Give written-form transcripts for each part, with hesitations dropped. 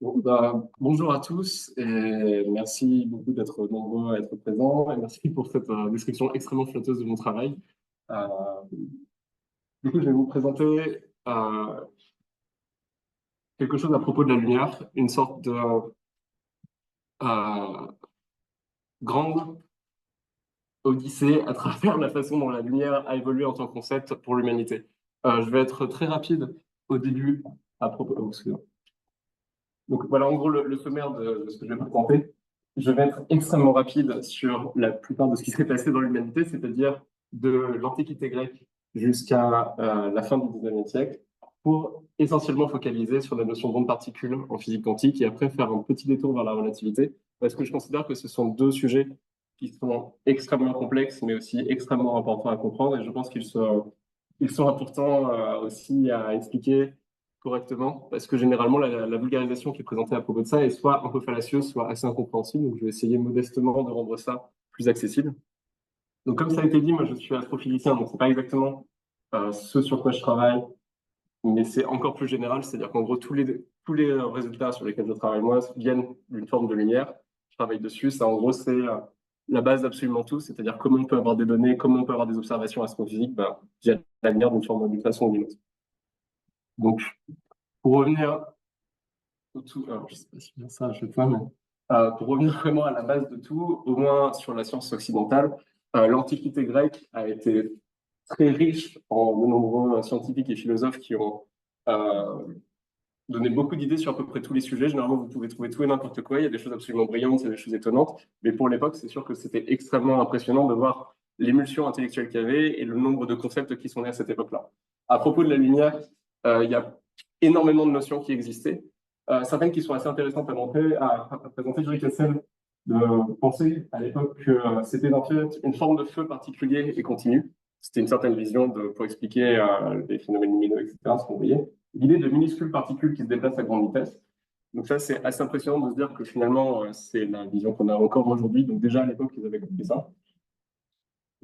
Bonjour à tous et merci beaucoup d'être nombreux à être présents et merci pour cette description extrêmement flatteuse de mon travail. Euh, du coup, je vais vous présenter quelque chose à propos de la lumière, une sorte de euh, grande odyssée à travers la façon dont la lumière a évolué en tant que concept pour l'humanité. Je vais être très rapide au début à propos. Oh, excusez-moi. Donc voilà, en gros, le sommaire de ce que je vais vous présenter. Je vais être extrêmement rapide sur la plupart de ce qui s'est passé dans l'humanité, c'est-à-dire de l'Antiquité grecque jusqu'à la fin du 19e siècle, pour essentiellement focaliser sur la notion d'onde particule en physique quantique et après faire un petit détour vers la relativité, parce que je considère que ce sont deux sujets qui sont extrêmement complexes, mais aussi extrêmement importants à comprendre, et je pense qu'ils sont importants aussi à expliquer correctement, parce que généralement, la vulgarisation qui est présentée à propos de ça est soit un peu fallacieuse, soit assez incompréhensible. Donc, je vais essayer modestement de rendre ça plus accessible. Donc, comme ça a été dit, moi, je suis astrophysicien, donc c'est pas exactement ce sur quoi je travaille, mais c'est encore plus général, c'est-à-dire qu'en gros, tous les résultats sur lesquels je travaille, moi, viennent d'une forme de lumière. Je travaille dessus. Ça, en gros, c'est la base d'absolument tout, c'est-à-dire comment on peut avoir des données, comment on peut avoir des observations astrophysiques, ben, via la lumière d'une façon ou d'une autre. Donc, pour revenir alors, je sais pas si je dire ça à chaque fois, mais pour revenir vraiment à la base de tout, au moins sur la science occidentale, l'Antiquité grecque a été très riche en de nombreux scientifiques et philosophes qui ont euh, donné beaucoup d'idées sur à peu près tous les sujets. Généralement, vous pouvez trouver tout et n'importe quoi. Il y a des choses absolument brillantes, il y a des choses étonnantes. Mais pour l'époque, c'est sûr que c'était extrêmement impressionnant de voir l'émulsion intellectuelle qu'il y avait et le nombre de concepts qui sont nés à cette époque-là. À propos de la lumière, il y a énormément de notions qui existaient. Certaines qui sont assez intéressantes à présenter, je dirais que celle de penser à l'époque que c'était en fait une forme de feu particulier et continu. C'était une certaine vision pour expliquer les phénomènes lumineux, etc., ce qu'on voyait. L'idée de minuscules particules qui se déplacent à grande vitesse. Donc ça, c'est assez impressionnant de se dire que finalement, c'est la vision qu'on a encore aujourd'hui. Donc déjà, à l'époque, ils avaient compris ça.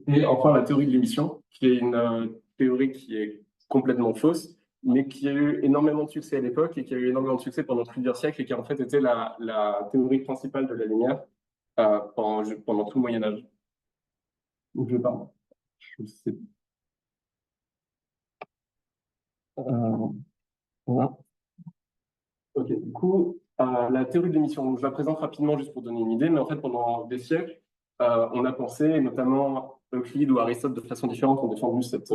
Et enfin, la théorie de l'émission, qui est une théorie qui est complètement fausse, mais qui a eu énormément de succès à l'époque et qui a eu énormément de succès pendant plusieurs siècles et qui a en fait été la théorie principale de la lumière pendant tout le Moyen Âge. Donc je parle. Je sais. Voilà. Ok, du coup, la théorie de l'émission, donc je la présente rapidement juste pour donner une idée, mais en fait, pendant des siècles, on a pensé, et notamment Euclide ou Aristote de façon différente ont défendu cette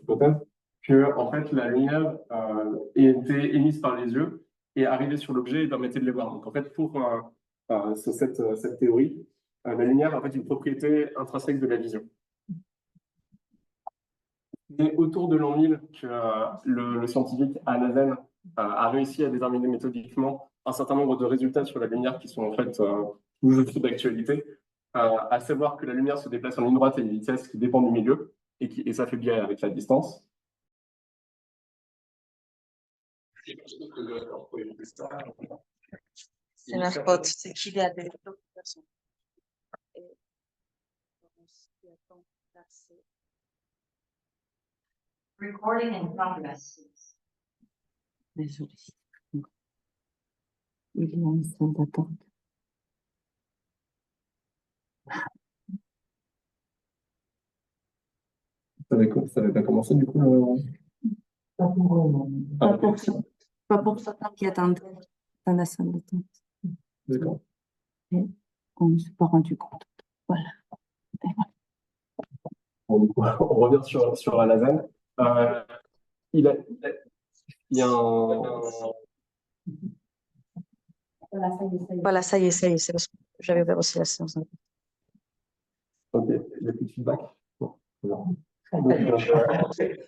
hypothèse, que en fait, la lumière était émise par les yeux et arrivait sur l'objet et permettait de les voir. Donc en fait, pour cette théorie, la lumière en fait une propriété intrinsèque de la vision. C'est autour de l'an 1000 que le scientifique Alhazen a réussi à déterminer méthodiquement un certain nombre de résultats sur la lumière qui sont en fait toujours d'actualité, à savoir que la lumière se déplace en ligne droite à une vitesse qui dépend du milieu et s'affaiblit avec la distance. C'est un spot, c'est qu'il y a des personnes. Recording in progress. Désolé. Il est en salle d'attente. Ça n'avait pas commencé du coup Pas pour, pas pour ça. Pas pour certains qui attendent dans la salle d'attente. D'accord. Et on ne s'est pas rendu compte. Voilà. Bon, du coup, on revient sur Alhazen. Il a, il y a un... Voilà, ça y est, c'est parce que j'avais ouvert aussi la séance. Ok, il n'y a plus de feedback. Bon,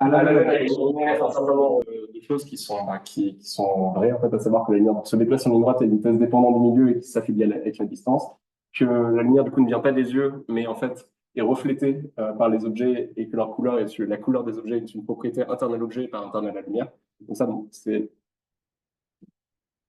Alhazen a évoqué un certain nombre de choses qui sont vraies, en fait, à savoir que la lumière se déplace en ligne droite à une vitesse dépendante du milieu et qui s'affaiblit avec la distance, que la lumière, du coup, ne vient pas des yeux, mais en fait, est reflétée par les objets et que leur couleur la couleur des objets est une propriété interne à l'objet et pas interne à la lumière. Donc ça, bon, c'est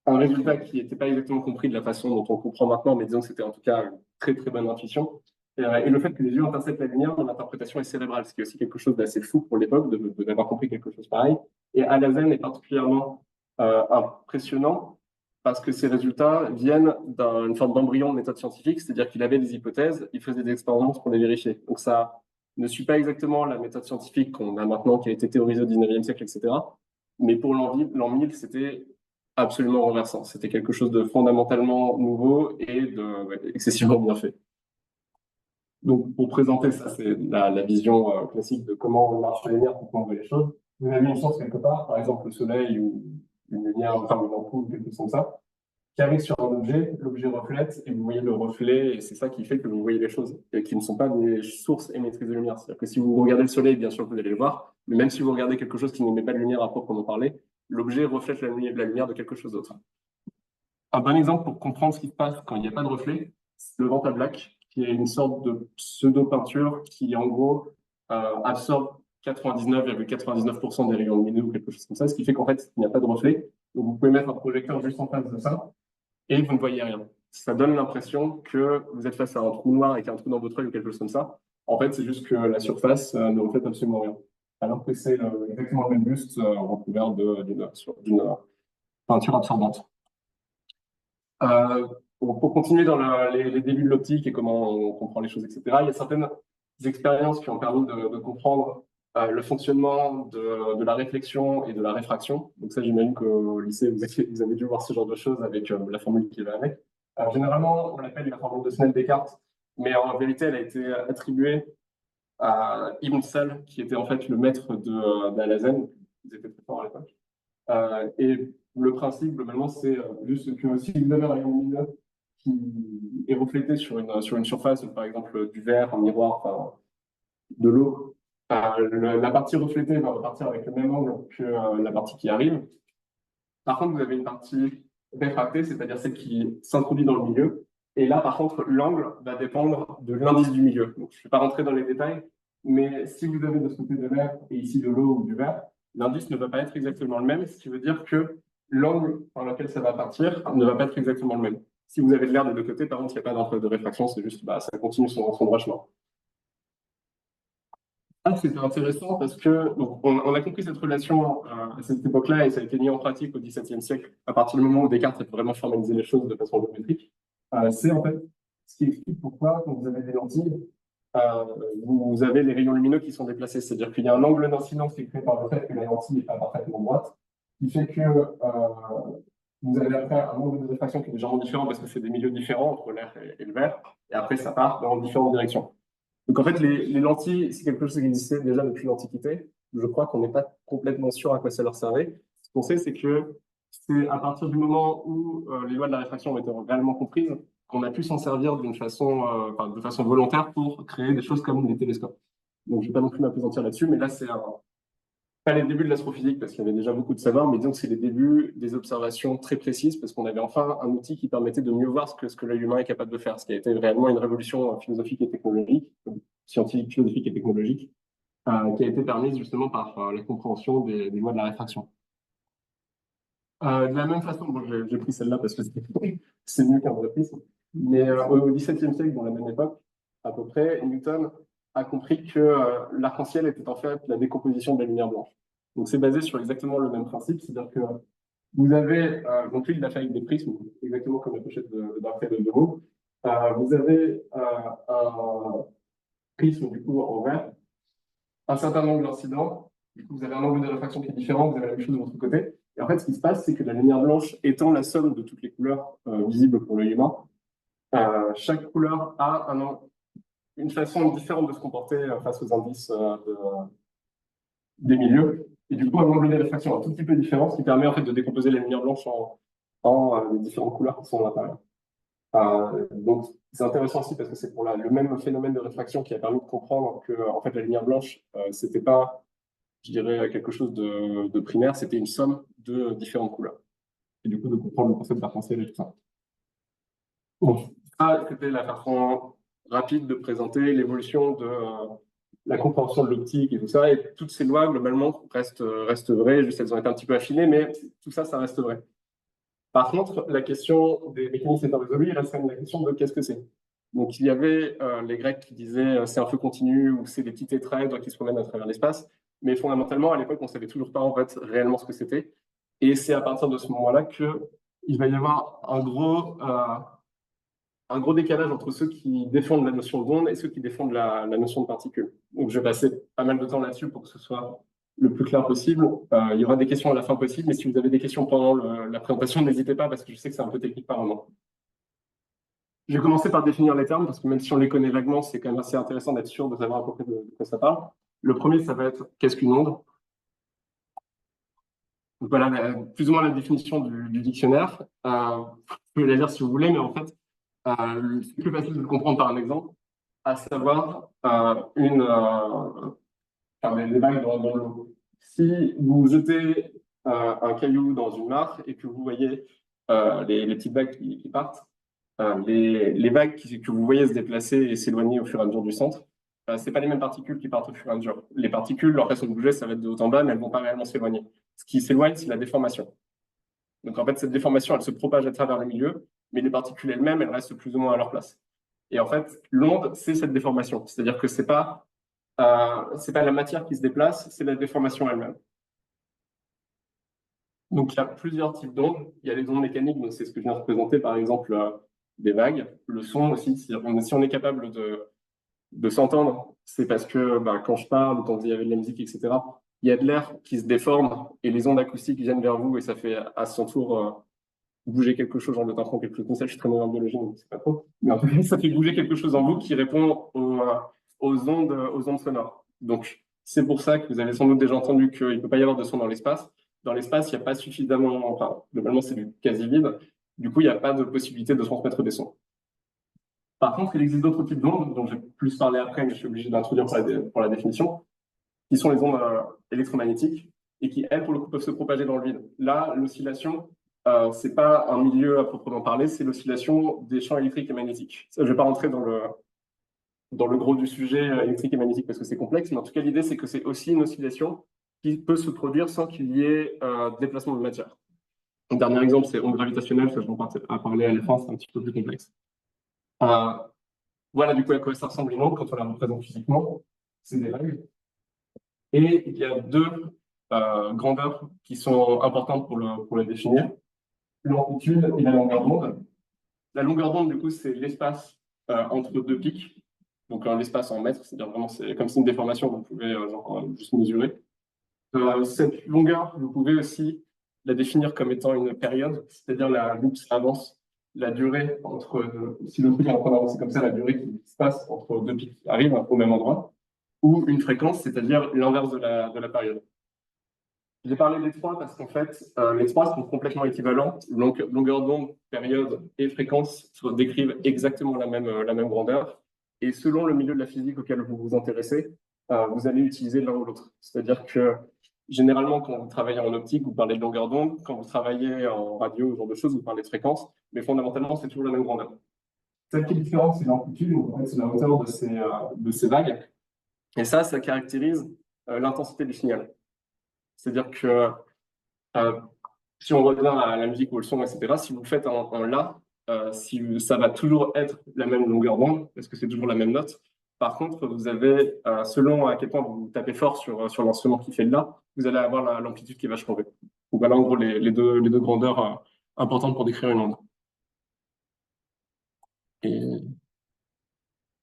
un résultat qui n'était pas exactement compris de la façon dont on comprend maintenant, mais disons que c'était en tout cas une très très bonne intuition. Et le fait que les yeux interceptent la lumière dans l'interprétation est cérébrale, ce qui est aussi quelque chose d'assez fou pour l'époque d'avoir compris quelque chose pareil. Et Alhazen est particulièrement impressionnant parce que ces résultats viennent d'une forme d'embryon de méthode scientifique, c'est-à-dire qu'il avait des hypothèses, il faisait des expériences pour les vérifier. Donc ça ne suit pas exactement la méthode scientifique qu'on a maintenant, qui a été théorisée au 19e siècle, etc. Mais pour l'an 1000, c'était absolument renversant. C'était quelque chose de fondamentalement nouveau et excessivement bien fait. Donc, pour présenter ça, c'est la vision classique de comment marche la lumière, pour comprendre les choses. Vous avez une source quelque part, par exemple le soleil ou une lumière, enfin une ampoule, quelque chose comme ça, qui arrive sur un objet, l'objet reflète et vous voyez le reflet, et c'est ça qui fait que vous voyez les choses, et qui ne sont pas des sources émettrices de lumière. C'est-à-dire que si vous regardez le soleil, bien sûr, vous allez le voir, mais même si vous regardez quelque chose qui n'émet pas de lumière à proprement parler, l'objet reflète la lumière de quelque chose d'autre. Un bon exemple pour comprendre ce qui se passe quand il n'y a pas de reflet, c'est le Vantablack, qui est une sorte de pseudo-peinture qui, en gros, absorbe 99,99% des rayons lumineux ou quelque chose comme ça, ce qui fait qu'en fait, il n'y a pas de reflet. Donc, vous pouvez mettre un projecteur juste en face de ça et vous ne voyez rien. Ça donne l'impression que vous êtes face à un trou noir avec un trou dans votre œil ou quelque chose comme ça. En fait, c'est juste que la surface ne reflète absolument rien. Alors que c'est exactement le même buste recouvert d'une peinture absorbante. Pour continuer dans les débuts de l'optique et comment on comprend les choses, etc., il y a certaines expériences qui ont permis de comprendre le fonctionnement de la réflexion et de la réfraction. Donc ça, j'imagine qu'au lycée, vous avez dû voir ce genre de choses avec la formule qui va avec. Généralement, on l'appelle la formule de Snell-Descartes, mais en vérité, elle a été attribuée à Ibn Sal, qui était en fait le maître d'Al-Hazen. Ils étaient très forts à l'époque. Et le principe, globalement, c'est juste que si vous avez un rayon lumineux qui est reflété sur une surface, par exemple du verre, un miroir, enfin, de l'eau, la partie reflétée va repartir avec le même angle que la partie qui arrive. Par contre, vous avez une partie réfractée, c'est-à-dire celle qui s'introduit dans le milieu. Et là, par contre, l'angle va dépendre de l'indice du milieu. Donc, je ne vais pas rentrer dans les détails, mais si vous avez de ce côté de l'air et ici de l'eau ou du verre, l'indice ne va pas être exactement le même, ce qui veut dire que l'angle par lequel ça va partir ne va pas être exactement le même. Si vous avez de l'air des deux côtés, par contre, il n'y a pas d'entre de réfraction, c'est juste, ça continue son droit chemin. Ah, c'était intéressant parce que donc, on a compris cette relation à cette époque-là et ça a été mis en pratique au XVIIe siècle à partir du moment où Descartes a vraiment formalisé les choses de façon géométrique. C'est en fait ce qui explique pourquoi, quand vous avez des lentilles, euh, vous avez les rayons lumineux qui sont déplacés. C'est-à-dire qu'il y a un angle d'incidence qui est créé par le fait que la lentille n'est pas parfaitement droite, qui fait que vous avez après un angle de réfraction qui est légèrement différent parce que c'est des milieux différents entre l'air et le verre, et après ça part dans différentes directions. Donc en fait, les lentilles, c'est quelque chose qui existait déjà depuis l'Antiquité. Je crois qu'on n'est pas complètement sûr à quoi ça leur servait. Ce qu'on sait, c'est que c'est à partir du moment où les lois de la réfraction ont été réellement comprises qu'on a pu s'en servir de façon volontaire pour créer des choses comme des télescopes. Donc je ne vais pas non plus m'appesantir là-dessus, mais là, c'est pas les débuts de l'astrophysique parce qu'il y avait déjà beaucoup de savoir, mais disons que c'est les débuts des observations très précises parce qu'on avait enfin un outil qui permettait de mieux voir ce que l'œil humain est capable de faire, ce qui a été réellement une révolution philosophique et technologique, scientifique, philosophique et technologique, qui a été permise justement par la compréhension des lois de la réfraction. De la même façon, bon, j'ai pris celle-là parce que c'est mieux qu'un vrai prisme, mais au XVIIe siècle, dans la même époque, à peu près, Newton a compris que l'arc-en-ciel était en fait la décomposition de la lumière blanche. Donc c'est basé sur exactement le même principe, c'est-à-dire que vous avez, donc lui il l'a fait avec des prismes, exactement comme la pochette d'un fait de Meaux. Vous avez un prisme du coup en vert, un certain angle d'incident, du coup vous avez un angle de réfraction qui est différent, vous avez la même chose de votre côté. Et en fait ce qui se passe, c'est que la lumière blanche étant la somme de toutes les couleurs visibles pour l'œil humain, chaque couleur a une façon différente de se comporter face aux indices des milieux. Et du coup, un angle de réfraction un tout petit peu différent, ce qui permet en fait de décomposer la lumière blanche en les différentes couleurs qui sont à l'intérieur. Donc, c'est intéressant aussi parce que c'est pour le même phénomène de réfraction qui a permis de comprendre que en fait, la lumière blanche, c'était pas, je dirais, quelque chose de primaire, c'était une somme de différentes couleurs. Et du coup, de comprendre le concept d'arc-en-ciel et tout ça. Bon, ça, c'était la façon rapide de présenter l'évolution de la compréhension de l'optique et tout ça. Et toutes ces lois, globalement, restent vraies. Juste, elles ont été un petit peu affinées, mais tout ça, ça reste vrai. Par contre, la question des mécanismes étant résolue, il reste quand même la question de qu'est-ce que c'est. Donc, il y avait les Grecs qui disaient c'est un feu continu ou c'est des petits tétraèdres qui se promènent à travers l'espace. Mais fondamentalement, à l'époque, on ne savait toujours pas en fait réellement ce que c'était. Et c'est à partir de ce moment-là que il va y avoir un gros décalage entre ceux qui défendent la notion d'onde et ceux qui défendent la notion de particule. Donc, je vais passer pas mal de temps là-dessus pour que ce soit le plus clair possible. Il y aura des questions à la fin possible, mais si vous avez des questions pendant la présentation, n'hésitez pas parce que je sais que c'est un peu technique par moment. Je vais commencer par définir les termes parce que même si on les connaît vaguement, c'est quand même assez intéressant d'être sûr de savoir à peu près de quoi ça parle. Le premier, ça va être qu'est-ce qu'une onde? Donc voilà, plus ou moins la définition du dictionnaire. Vous pouvez la lire si vous voulez, mais en fait, c'est plus facile de le comprendre par un exemple, à savoir des vagues dans l'eau. Si vous jetez un caillou dans une mare et que vous voyez les petites vagues qui partent, les vagues que vous voyez se déplacer et s'éloigner au fur et à mesure du centre, c'est pas les mêmes particules qui partent au fur et à mesure. Les particules, leur façon de bouger, ça va être de haut en bas, mais elles vont pas réellement s'éloigner. Ce qui s'éloigne, c'est la déformation. Donc en fait, cette déformation, elle se propage à travers le milieu, mais les particules elles-mêmes, elles restent plus ou moins à leur place. Et en fait, l'onde, c'est cette déformation. C'est-à-dire que c'est pas la matière qui se déplace, c'est la déformation elle-même. Donc il y a plusieurs types d'ondes. Il y a les ondes mécaniques, donc c'est ce que je viens de présenter, par exemple des vagues. Le son aussi, si on est capable de s'entendre, c'est parce que quand je parle ou quand il y avait de la musique, etc., il y a de l'air qui se déforme et les ondes acoustiques viennent vers vous et ça fait à son tour bouger quelque chose, genre le tympan, quelque chose comme ça. Je suis très mauvais en biologie, donc c'est pas trop. Mais en tout cas, ça fait bouger quelque chose en vous qui répond aux ondes sonores. Donc, c'est pour ça que vous avez sans doute déjà entendu qu'il ne peut pas y avoir de son dans l'espace. Dans l'espace, il n'y a pas suffisamment, enfin, globalement, c'est du quasi vide. Du coup, il n'y a pas de possibilité de transmettre des sons. Par contre, il existe d'autres types d'ondes, dont je vais plus parler après, mais je suis obligé d'introduire pour la définition, qui sont les ondes électromagnétiques et qui, elles, pour le coup, peuvent se propager dans le vide. Là, l'oscillation, c'est pas un milieu à proprement parler, c'est l'oscillation des champs électriques et magnétiques. Ça, je vais pas rentrer dans le gros du sujet électrique et magnétique parce que c'est complexe, mais en tout cas, l'idée, c'est que c'est aussi une oscillation qui peut se produire sans qu'il y ait déplacement de matière. Un dernier exemple, c'est ondes gravitationnelles, ça je vais en parler à la fin, c'est un petit peu plus complexe. Euh, voilà du coup à quoi ça ressemble une onde quand on la représente physiquement. C'est des vagues. Et il y a deux grandeurs qui sont importantes pour le définir, l'amplitude et la longueur d'onde. La longueur d'onde, du coup, c'est l'espace entre deux pics, donc l'espace en mètres, c'est-à-dire vraiment, c'est comme c'est une déformation, vous pouvez juste mesurer. Cette longueur, vous pouvez aussi la définir comme étant une période, c'est-à-dire la loupe avance, la durée si le truc est en train d'avancer comme ça, la durée qui se passe entre deux pics qui arrivent au même endroit, ou une fréquence, c'est-à-dire l'inverse de la période. J'ai parlé des trois parce qu'en fait, les trois sont complètement équivalents. Donc, longueur d'onde, période et fréquence décrivent exactement la même grandeur. Et selon le milieu de la physique auquel vous vous intéressez, vous allez utiliser l'un ou l'autre. C'est-à-dire que généralement, quand vous travaillez en optique, vous parlez de longueur d'onde. Quand vous travaillez en radio, ce genre de choses, vous parlez de fréquence. Mais fondamentalement, c'est toujours la même grandeur. Celle qui est différente, c'est l'amplitude. En fait, c'est la hauteur de ces vagues. Et ça caractérise l'intensité du signal. C'est-à-dire que euh, si on revient à la musique ou le son, etc., si vous faites un La, ça va toujours être la même longueur d'onde, parce que c'est toujours la même note. Par contre, vous avez, selon à quel point vous tapez fort sur l'instrument qui fait le La, vous allez avoir l'amplitude qui va changer. Donc voilà en gros les deux grandeurs importantes pour décrire une onde. Et,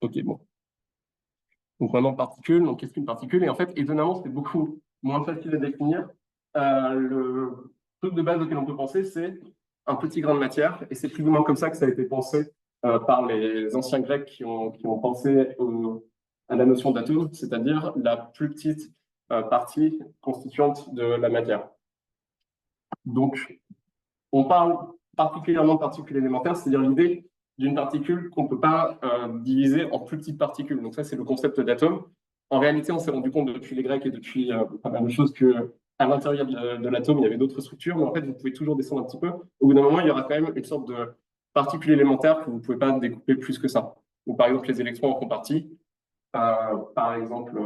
ok, bon. Donc maintenant, particule, donc qu'est-ce qu'une particule? Et en fait, étonnamment, c'est beaucoup moins facile à définir. Le truc de base auquel on peut penser, c'est un petit grain de matière, et c'est plus ou moins comme ça que ça a été pensé par les anciens Grecs qui ont pensé à la notion d'atome, c'est-à-dire la plus petite partie constituante de la matière. Donc, on parle particulièrement de particules élémentaires, c'est-à-dire l'idée d'une particule qu'on ne peut pas diviser en plus petites particules. Donc ça, c'est le concept d'atome. En réalité, on s'est rendu compte depuis les Grecs et depuis pas mal de choses que à l'intérieur de l'atome, il y avait d'autres structures, mais en fait, vous pouvez toujours descendre un petit peu. Au bout d'un moment, il y aura quand même une sorte de particule élémentaire que vous ne pouvez pas découper plus que ça. Donc, par exemple, les électrons en font partie. Par exemple,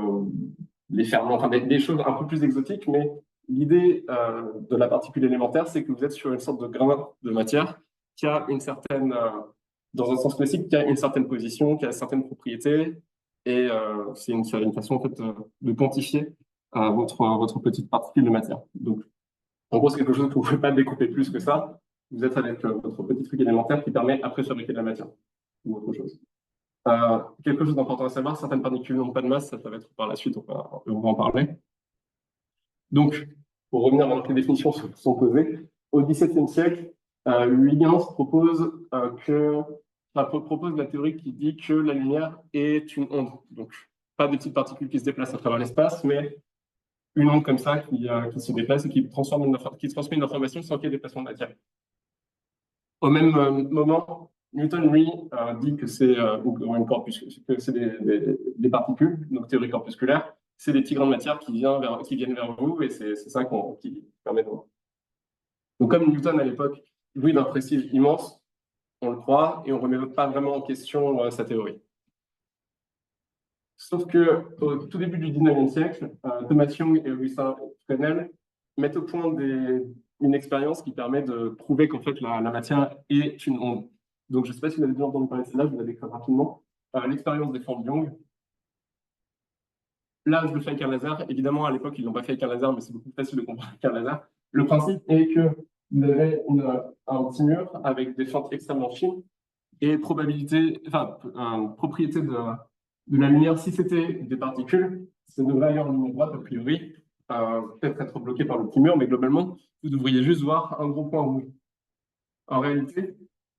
les ferments, enfin des choses un peu plus exotiques, mais l'idée de la particule élémentaire, c'est que vous êtes sur une sorte de grain de matière qui a une certaine, dans un sens classique, qui a une certaine position, qui a certaines propriétés, et c'est une façon en fait, de quantifier votre petite particule de matière. Donc, en gros, c'est quelque chose que vous ne pouvez pas découper plus que ça. vous êtes avec votre petit truc élémentaire qui permet après de fabriquer de la matière ou autre chose. Quelque chose d'important à savoir, certaines particules n'ont pas de masse, ça va être par la suite, on va en parler. Donc, pour revenir à les définitions sont posées, au XVIIe siècle, Huygens propose propose la théorie qui dit que la lumière est une onde. Donc, pas des petites particules qui se déplacent à travers l'espace, mais une onde comme ça qui se déplace et qui transmet une information sans qu'il y ait déplacement de matière. Au même moment, Newton, lui, dit que c'est des particules, donc théorie corpusculaire, c'est des petits grains de matière qui viennent vers vous, et c'est ça qui permet de voir. Donc comme Newton à l'époque jouit d'un prestige immense, on le croit, et on ne remet pas vraiment en question sa théorie. Sauf que au tout début du 19e siècle, Thomas Young et Augustin Fresnel mettent au point une expérience qui permet de prouver qu'en fait la matière est une onde. Donc je ne sais pas si vous avez déjà entendu parler de celle-là, je vous la décris rapidement. L'expérience des formes Young. Là, je le fais avec un laser. Évidemment, à l'époque, ils ne l'ont pas fait avec un laser, mais c'est beaucoup plus facile de comprendre avec un laser. Le principe est que vous avez un petit mur avec des fentes extrêmement fines et propriété de la lumière, si c'était des particules, ça devrait aller en ligne droite, a priori, peut-être être bloqué par le petit mur, mais globalement, vous devriez juste voir un gros point rouge. En réalité,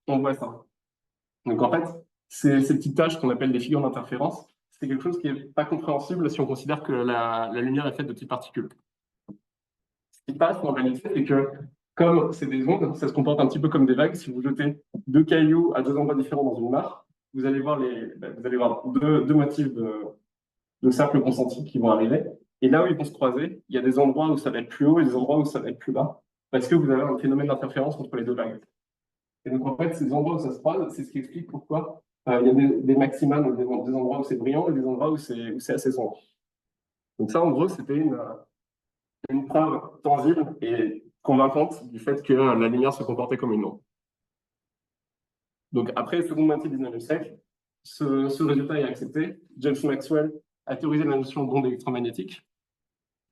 on voit ça. Donc en fait, ces petites taches qu'on appelle des figures d'interférence, c'est quelque chose qui n'est pas compréhensible si on considère que la lumière est faite de petites particules. Ce qui passe en réalité, c'est que comme c'est des ondes, ça se comporte un petit peu comme des vagues. Si vous jetez deux cailloux à deux endroits différents dans une mare, vous allez voir deux motifs de cercles concentriques qui vont arriver. Et là où ils vont se croiser, il y a des endroits où ça va être plus haut et des endroits où ça va être plus bas, parce que vous avez un phénomène d'interférence entre les deux vagues. Et donc en fait, ces endroits où ça se croise, c'est ce qui explique pourquoi il y a des maxima, donc des endroits où c'est brillant et des endroits où c'est assez sombre. Donc ça, en gros, c'était une preuve tangible et convaincante du fait que la lumière se comportait comme une onde. Donc après, seconde moitié du 19e siècle, ce résultat est accepté. James Maxwell a théorisé la notion d'onde électromagnétique.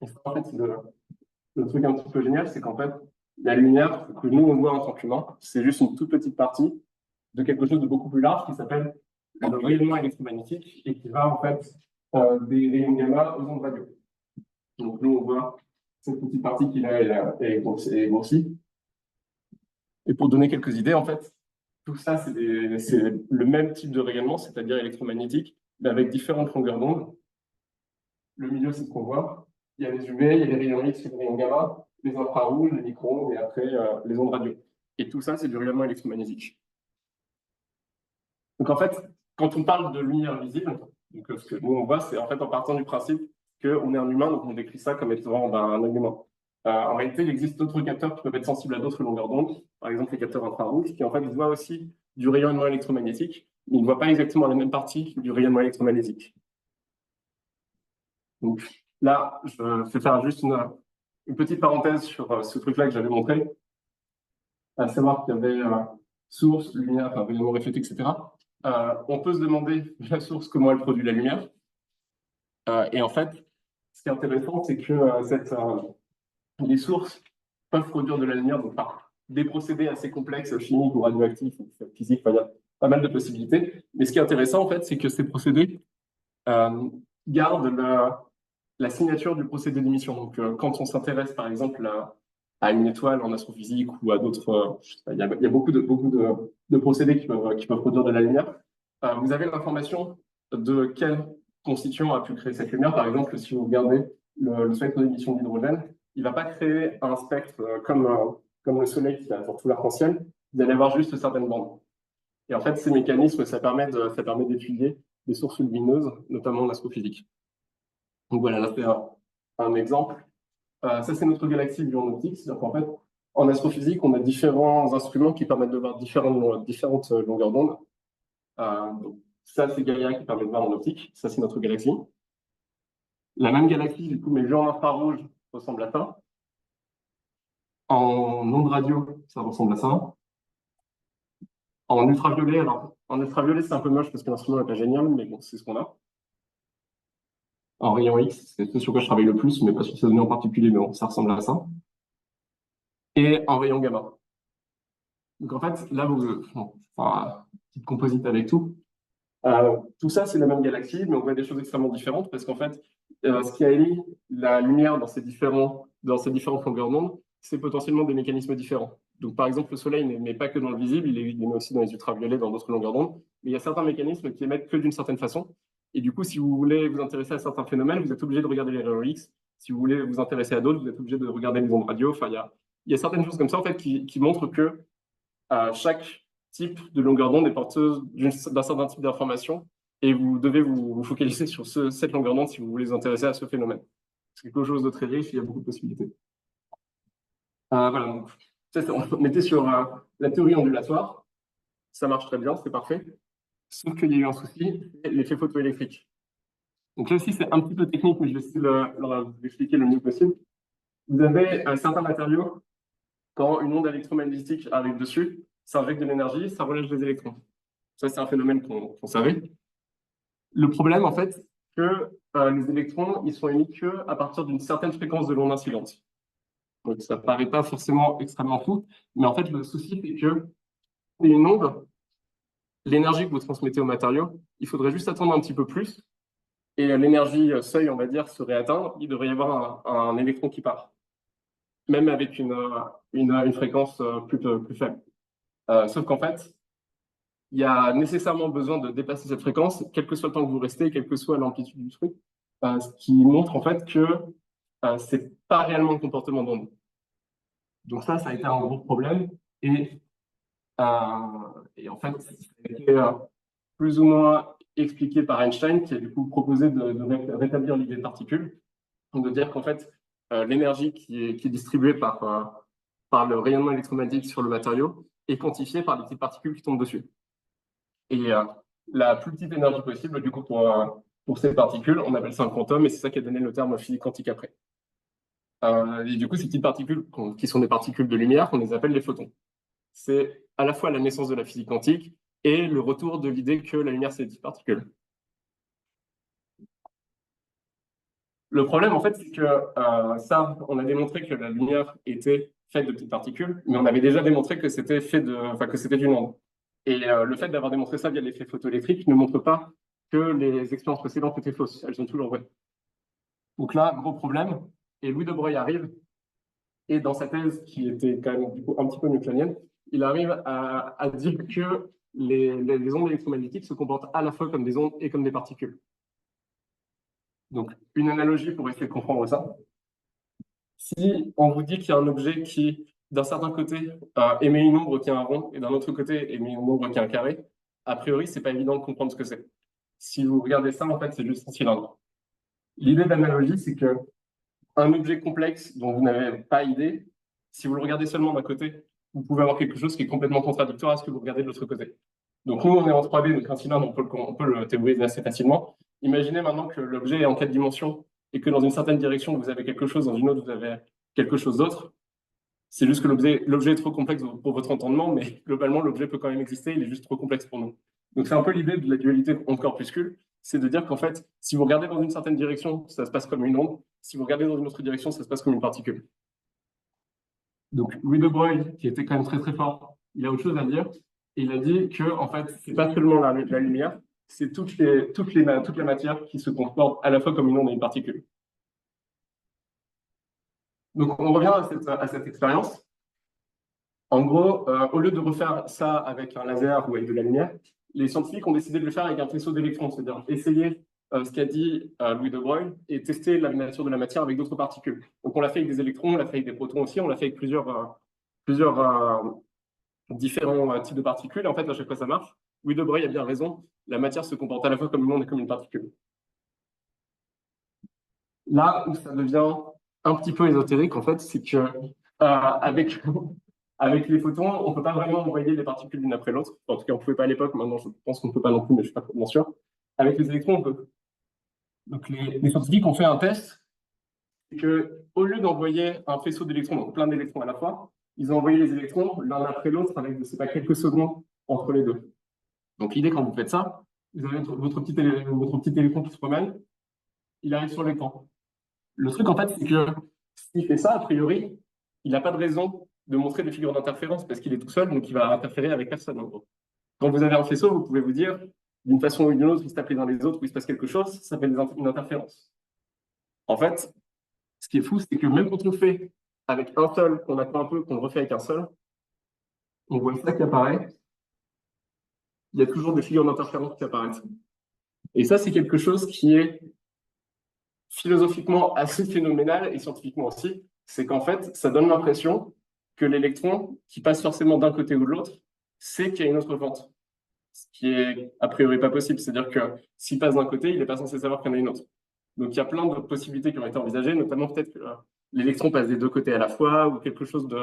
Et ça, en fait, le truc un petit peu génial, c'est qu'en fait, la lumière que nous, on voit en tant qu'humains, c'est juste une toute petite partie de quelque chose de beaucoup plus large qui s'appelle le rayonnement électromagnétique et qui va en fait des rayons gamma aux ondes radio. Donc nous, on voit cette petite partie qui là est grossie. Et pour donner quelques idées, en fait, tout ça, c'est le même type de rayonnement, c'est-à-dire électromagnétique, mais avec différentes longueurs d'onde. Le milieu, c'est ce qu'on voit. Il y a les UV, il y a les rayons X, les rayons gamma, les infrarouges, les micro-ondes et après les ondes radio. Et tout ça, c'est du rayonnement électromagnétique. Donc en fait, quand on parle de lumière visible, donc, ce que nous on voit, c'est en fait en partant du principe qu'on est un humain, donc on décrit ça comme étant un œil humain. En réalité, il existe d'autres capteurs qui peuvent être sensibles à d'autres longueurs d'onde, par exemple les capteurs infrarouges, qui en fait voient aussi du rayonnement électromagnétique, mais ils ne voient pas exactement la même partie du rayonnement électromagnétique. Donc là, je vais faire juste une petite parenthèse sur ce truc-là que j'avais montré, à savoir qu'il y avait source, lumière, enfin, rayonnement reflété, etc. On peut se demander la source, comment elle produit la lumière. Et en fait, ce qui est intéressant, c'est que les sources peuvent produire de la lumière donc, par des procédés assez complexes, chimiques ou radioactifs, ou physiques, il y a pas mal de possibilités. Mais ce qui est intéressant, en fait, c'est que ces procédés gardent la signature du procédé d'émission. Donc, quand on s'intéresse, par exemple, à une étoile en astrophysique ou à d'autres, il y a beaucoup de procédés qui peuvent produire de la lumière. Vous avez l'information de quel constituant a pu créer cette lumière. Par exemple, si vous regardez le spectre d'émission d'hydrogène, il ne va pas créer un spectre comme le Soleil qui a pour tout l'arc-en-ciel. Vous allez avoir juste certaines bandes. Et en fait, ces mécanismes, ça permet d'étudier des sources lumineuses, notamment en astrophysique. Donc voilà, là, c'est un exemple. Ça, c'est notre galaxie vue en optique. C'est-à-dire qu'en fait, en astrophysique, on a différents instruments qui permettent de voir différentes longueurs d'onde. Donc, ça, c'est Gaïa qui permet de voir en optique. Ça, c'est notre galaxie. La même galaxie, du coup, mais vue en infrarouge, ressemble à ça. En onde radio, ça ressemble à ça. En ultraviolet, alors, en ultraviolet, c'est un peu moche parce que l'instrument n'est pas génial, mais bon, c'est ce qu'on a. En rayon X, c'est ce sur quoi je travaille le plus, mais pas sur ces données en particulier, mais bon, ça ressemble à ça. Et en rayon gamma. Donc en fait, là, petite composite avec tout. Tout ça, c'est la même galaxie, mais on voit des choses extrêmement différentes parce qu'en fait, ce qui a émis la lumière dans ces différentes longueurs d'onde, c'est potentiellement des mécanismes différents. Donc, par exemple, le Soleil n'émet pas que dans le visible, il émet aussi dans les ultraviolets, dans d'autres longueurs d'onde, mais il y a certains mécanismes qui émettent que d'une certaine façon. Et du coup, si vous voulez vous intéresser à certains phénomènes, vous êtes obligé de regarder les rayons X. Si vous voulez vous intéresser à d'autres, vous êtes obligé de regarder les ondes radio. Enfin, il y a certaines choses comme ça en fait qui montrent que chaque type de longueur d'onde est porteuse d'un certain type d'information et vous devez vous focaliser sur cette longueur d'onde si vous voulez vous intéresser à ce phénomène. C'est quelque chose de très riche, il y a beaucoup de possibilités. Voilà, donc, on était sur la théorie ondulatoire, ça marche très bien, c'est parfait, sauf qu'il y a eu un souci, l'effet photoélectrique. Donc là aussi, c'est un petit peu technique, mais je vais essayer de vous expliquer le mieux possible. Vous avez un certain matériau, quand une onde électromagnétique arrive dessus, ça injecte de l'énergie, ça relâche des électrons. Ça, c'est un phénomène qu'on savait. Le problème, en fait, que les électrons, ils sont émis que à partir d'une certaine fréquence de l'onde incidente. Donc, ça paraît pas forcément extrêmement fou, mais en fait, le souci, c'est que c'est une onde, l'énergie que vous transmettez au matériau, il faudrait juste attendre un petit peu plus, et l'énergie seuil, on va dire, serait atteinte, il devrait y avoir un électron qui part, même avec une fréquence plus faible. Sauf qu'en fait, il y a nécessairement besoin de dépasser cette fréquence, quel que soit le temps que vous restez, quelle que soit l'amplitude du truc, ce qui montre en fait que c'est pas réellement le comportement d'onde. Donc ça a été un gros problème et en fait, ça a été plus ou moins expliqué par Einstein, qui a du coup proposé de rétablir l'idée de particules, donc de dire qu'en fait, l'énergie qui est distribuée par le rayonnement électromagnétique sur le matériau est quantifiée par les petites particules qui tombent dessus. Et la plus petite énergie possible, du coup, pour ces particules, on appelle ça un quantum, et c'est ça qui a donné le terme physique quantique après. Et du coup, ces petites particules, qui sont des particules de lumière, on les appelle les photons. C'est à la fois la naissance de la physique quantique et le retour de l'idée que la lumière, c'est des petites particules. Le problème, en fait, c'est que on a démontré que la lumière était faite de petites particules, mais on avait déjà démontré que c'était que c'était d'une onde. Et le fait d'avoir démontré ça via l'effet photoélectrique ne montre pas que les expériences précédentes étaient fausses. Elles sont toujours vraies. Donc là, gros problème. Et Louis de Broglie arrive, et dans sa thèse, qui était quand même du coup, un petit peu newtonienne, il arrive à dire que les ondes électromagnétiques se comportent à la fois comme des ondes et comme des particules. Donc, une analogie pour essayer de comprendre ça. Si on vous dit qu'il y a un objet qui, d'un certain côté, émet une ombre qui a un rond, et d'un autre côté, émet une ombre qui a un carré, a priori, c'est pas évident de comprendre ce que c'est. Si vous regardez ça, en fait, c'est juste un cylindre. L'idée d'analogie, c'est que un objet complexe dont vous n'avez pas idée, si vous le regardez seulement d'un côté, vous pouvez avoir quelque chose qui est complètement contradictoire à ce que vous regardez de l'autre côté. Donc nous, on est en 3D, donc un cylindre, on peut le théoriser assez facilement. Imaginez maintenant que l'objet est en 4 dimensions et que dans une certaine direction, vous avez quelque chose, dans une autre, vous avez quelque chose d'autre. C'est juste que l'objet est trop complexe pour votre entendement, mais globalement, l'objet peut quand même exister, il est juste trop complexe pour nous. Donc c'est un peu l'idée de la dualité onde-corpuscule, c'est de dire qu'en fait, si vous regardez dans une certaine direction, ça se passe comme une onde, si vous regardez dans une autre direction, ça se passe comme une particule. Donc Louis de Broglie, qui était quand même très très fort, il a autre chose à dire, et il a dit que en fait, c'est pas seulement la lumière, c'est toute la matière qui se comporte à la fois comme une onde et une particule. Donc on revient à cette expérience. En gros, au lieu de refaire ça avec un laser ou avec de la lumière, les scientifiques ont décidé de le faire avec un faisceau d'électrons, c'est-à-dire essayer ce qu'a dit Louis de Broglie et tester la nature de la matière avec d'autres particules. Donc on l'a fait avec des électrons, on l'a fait avec des protons aussi, on l'a fait avec plusieurs différents types de particules. Et en fait, à chaque fois, ça marche. Louis de Broglie a bien raison, la matière se comporte à la fois comme une onde et comme une particule. Là où ça devient un petit peu ésotérique, en fait, c'est que avec avec les photons, on ne peut pas vraiment envoyer les particules l'une après l'autre. En tout cas, on ne pouvait pas à l'époque. Maintenant, je pense qu'on ne peut pas non plus, mais je ne suis pas bien sûr. Avec les électrons, on peut. Donc, les scientifiques ont fait un test que, au lieu d'envoyer un faisceau d'électrons, donc plein d'électrons à la fois, ils ont envoyé les électrons l'un après l'autre avec, je ne sais pas, quelques secondes entre les deux. Donc, l'idée, quand vous faites ça, vous avez votre petit électron qui se promène, il arrive sur l'écran. Le truc, en fait, c'est que s'il fait ça, a priori, il n'a pas de raison de montrer des figures d'interférence parce qu'il est tout seul, donc il va interférer avec personne, en gros. Quand vous avez un faisceau, vous pouvez vous dire, d'une façon ou d'une autre, il se tape les uns les autres, ou il se passe quelque chose, ça s'appelle une interférence. En fait, ce qui est fou, c'est que même quand on fait avec un seul, qu'on attend un peu, qu'on le refait avec un seul, on voit ça qui apparaît. Il y a toujours des figures d'interférence qui apparaissent. Et ça, c'est quelque chose qui est philosophiquement assez phénoménal et scientifiquement aussi. C'est qu'en fait, ça donne l'impression que l'électron, qui passe forcément d'un côté ou de l'autre, sait qu'il y a une autre fente. Ce qui est a priori pas possible. C'est-à-dire que s'il passe d'un côté, il n'est pas censé savoir qu'il y en a une autre. Donc il y a plein d'autres possibilités qui ont été envisagées, notamment peut-être que l'électron passe des deux côtés à la fois ou quelque chose de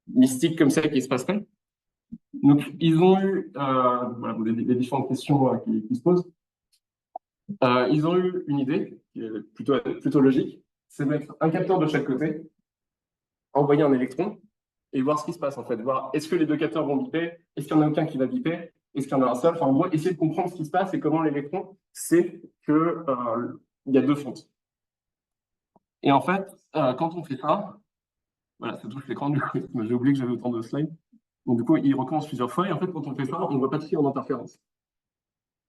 mystique comme ça qui se passerait. Donc ils ont eu voilà, les différentes questions qui se posent. Ils ont eu une idée qui est plutôt logique, c'est mettre un capteur de chaque côté, envoyer un électron et voir ce qui se passe en fait, voir est-ce que les deux capteurs vont biper, est-ce qu'il y en a aucun qui va biper, est-ce qu'il y en a un seul, enfin en gros essayer de comprendre ce qui se passe et comment l'électron sait que il y a deux fentes. Et en fait, quand on fait ça, voilà, ça touche l'écran du coup, j'ai oublié que j'avais autant de slides. Donc du coup, il recommence plusieurs fois et en fait, quand on fait ça, on ne voit pas de figure d'interférence.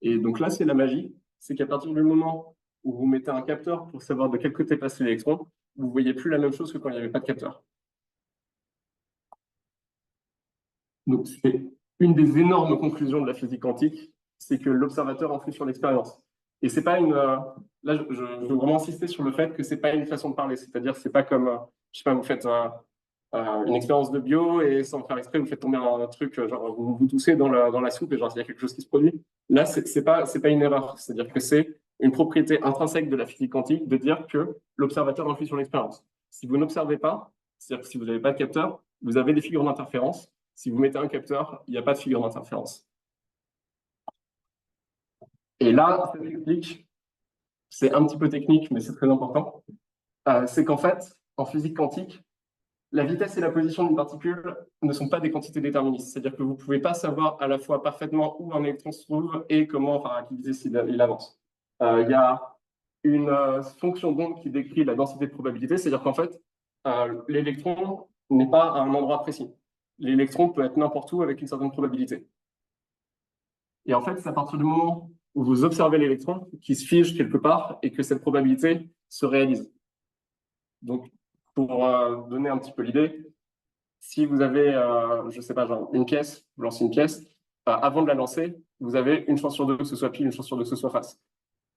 Et donc là, c'est la magie, c'est qu'à partir du moment où vous mettez un capteur pour savoir de quel côté passe l'électron, vous ne voyez plus la même chose que quand il n'y avait pas de capteur. Donc c'est une des énormes conclusions de la physique quantique, c'est que l'observateur influe sur l'expérience. Et c'est pas une. Là, je veux vraiment insister sur le fait que c'est pas une façon de parler. C'est-à-dire, c'est pas comme, je sais pas, vous faites une expérience de bio et sans faire exprès, vous faites tomber un truc, genre vous toussez dans la soupe et genre il y a quelque chose qui se produit. Là, c'est pas une erreur. C'est-à-dire que c'est une propriété intrinsèque de la physique quantique de dire que l'observateur influe sur l'expérience. Si vous n'observez pas, c'est-à-dire que si vous n'avez pas de capteur, vous avez des figures d'interférence. Si vous mettez un capteur, il n'y a pas de figure d'interférence. Et là, ça s'explique, c'est un petit peu technique, mais c'est très important. C'est qu'en fait, en physique quantique, la vitesse et la position d'une particule ne sont pas des quantités déterministes. C'est-à-dire que vous ne pouvez pas savoir à la fois parfaitement où un électron se trouve et comment, enfin, qui disait s'il avance. Il y a une fonction d'onde qui décrit la densité de probabilité, c'est-à-dire qu'en fait, l'électron n'est pas à un endroit précis. L'électron peut être n'importe où avec une certaine probabilité. Et en fait, c'est à partir du moment où vous observez l'électron qui se fige quelque part et que cette probabilité se réalise. Donc, pour donner un petit peu l'idée, si vous avez, je sais pas, genre une pièce, vous lancez une pièce, avant de la lancer, vous avez une chance sur deux que ce soit pile, une chance sur deux que ce soit face.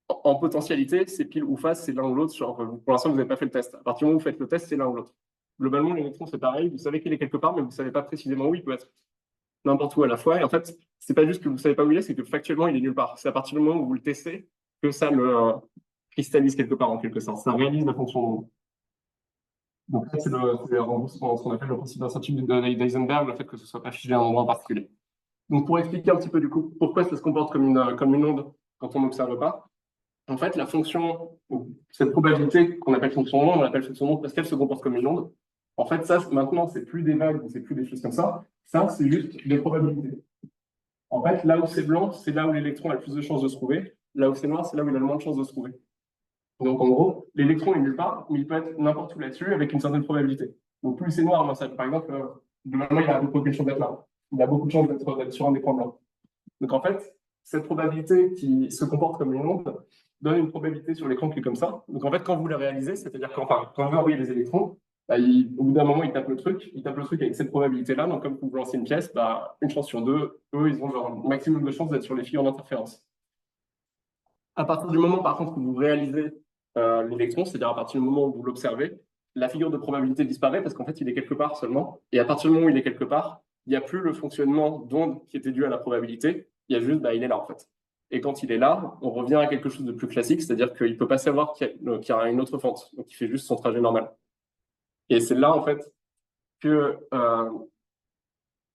En potentialité, c'est pile ou face, c'est l'un ou l'autre. Pour l'instant, vous n'avez pas fait le test. À partir du moment où vous faites le test, c'est l'un ou l'autre. Globalement, l'électron, c'est pareil. Vous savez qu'il est quelque part, mais vous ne savez pas précisément où il peut être. N'importe où à la fois. Et en fait, c'est pas juste que vous ne savez pas où il est, c'est que factuellement, il est nulle part. C'est à partir du moment où vous le testez que ça le cristallise quelque part, en quelque sorte. Ça réalise la fonction. Donc, ça, c'est ce qu'on appelle le principe d'incertitude d'Heisenberg, le fait que ce ne soit pas figé à un endroit en particulier. Donc, pour expliquer un petit peu, du coup, pourquoi ça se comporte comme une onde quand on n'observe pas, en fait, la fonction, cette probabilité qu'on appelle fonction onde, on l'appelle fonction onde parce qu'elle se comporte comme une onde. En fait, ça, maintenant, c'est plus des vagues, c'est plus des choses comme ça. Ça, c'est juste des probabilités. En fait, là où c'est blanc, c'est là où l'électron a le plus de chances de se trouver. Là où c'est noir, c'est là où il a le moins de chances de se trouver. Donc, en gros, l'électron est nulle part, mais il peut être n'importe où là-dessus avec une certaine probabilité. Donc, plus c'est noir, ça, par exemple, globalement, il a beaucoup de chances d'être là. Il a beaucoup de chances d'être sur un écran blanc. Donc, en fait, cette probabilité qui se comporte comme une onde donne une probabilité sur l'écran qui est comme ça. Donc, en fait, quand vous la réalisez, c'est-à-dire quand vous envoyez les électrons, bah, au bout d'un moment, il tape le truc avec cette probabilité-là. Donc, comme vous lancez une pièce, bah, une chance sur deux, eux, ils ont leur maximum de chances d'être sur les figures d'interférence. À partir du moment, par contre, où vous réalisez l'électron, c'est-à-dire à partir du moment où vous l'observez, la figure de probabilité disparaît parce qu'en fait, il est quelque part seulement. Et à partir du moment où il est quelque part, il n'y a plus le fonctionnement d'onde qui était dû à la probabilité. Il y a juste, bah, il est là, en fait. Et quand il est là, on revient à quelque chose de plus classique, c'est-à-dire qu'il ne peut pas savoir qu'il y a une autre fente. Donc, il fait juste son trajet normal. Et c'est là, en fait, que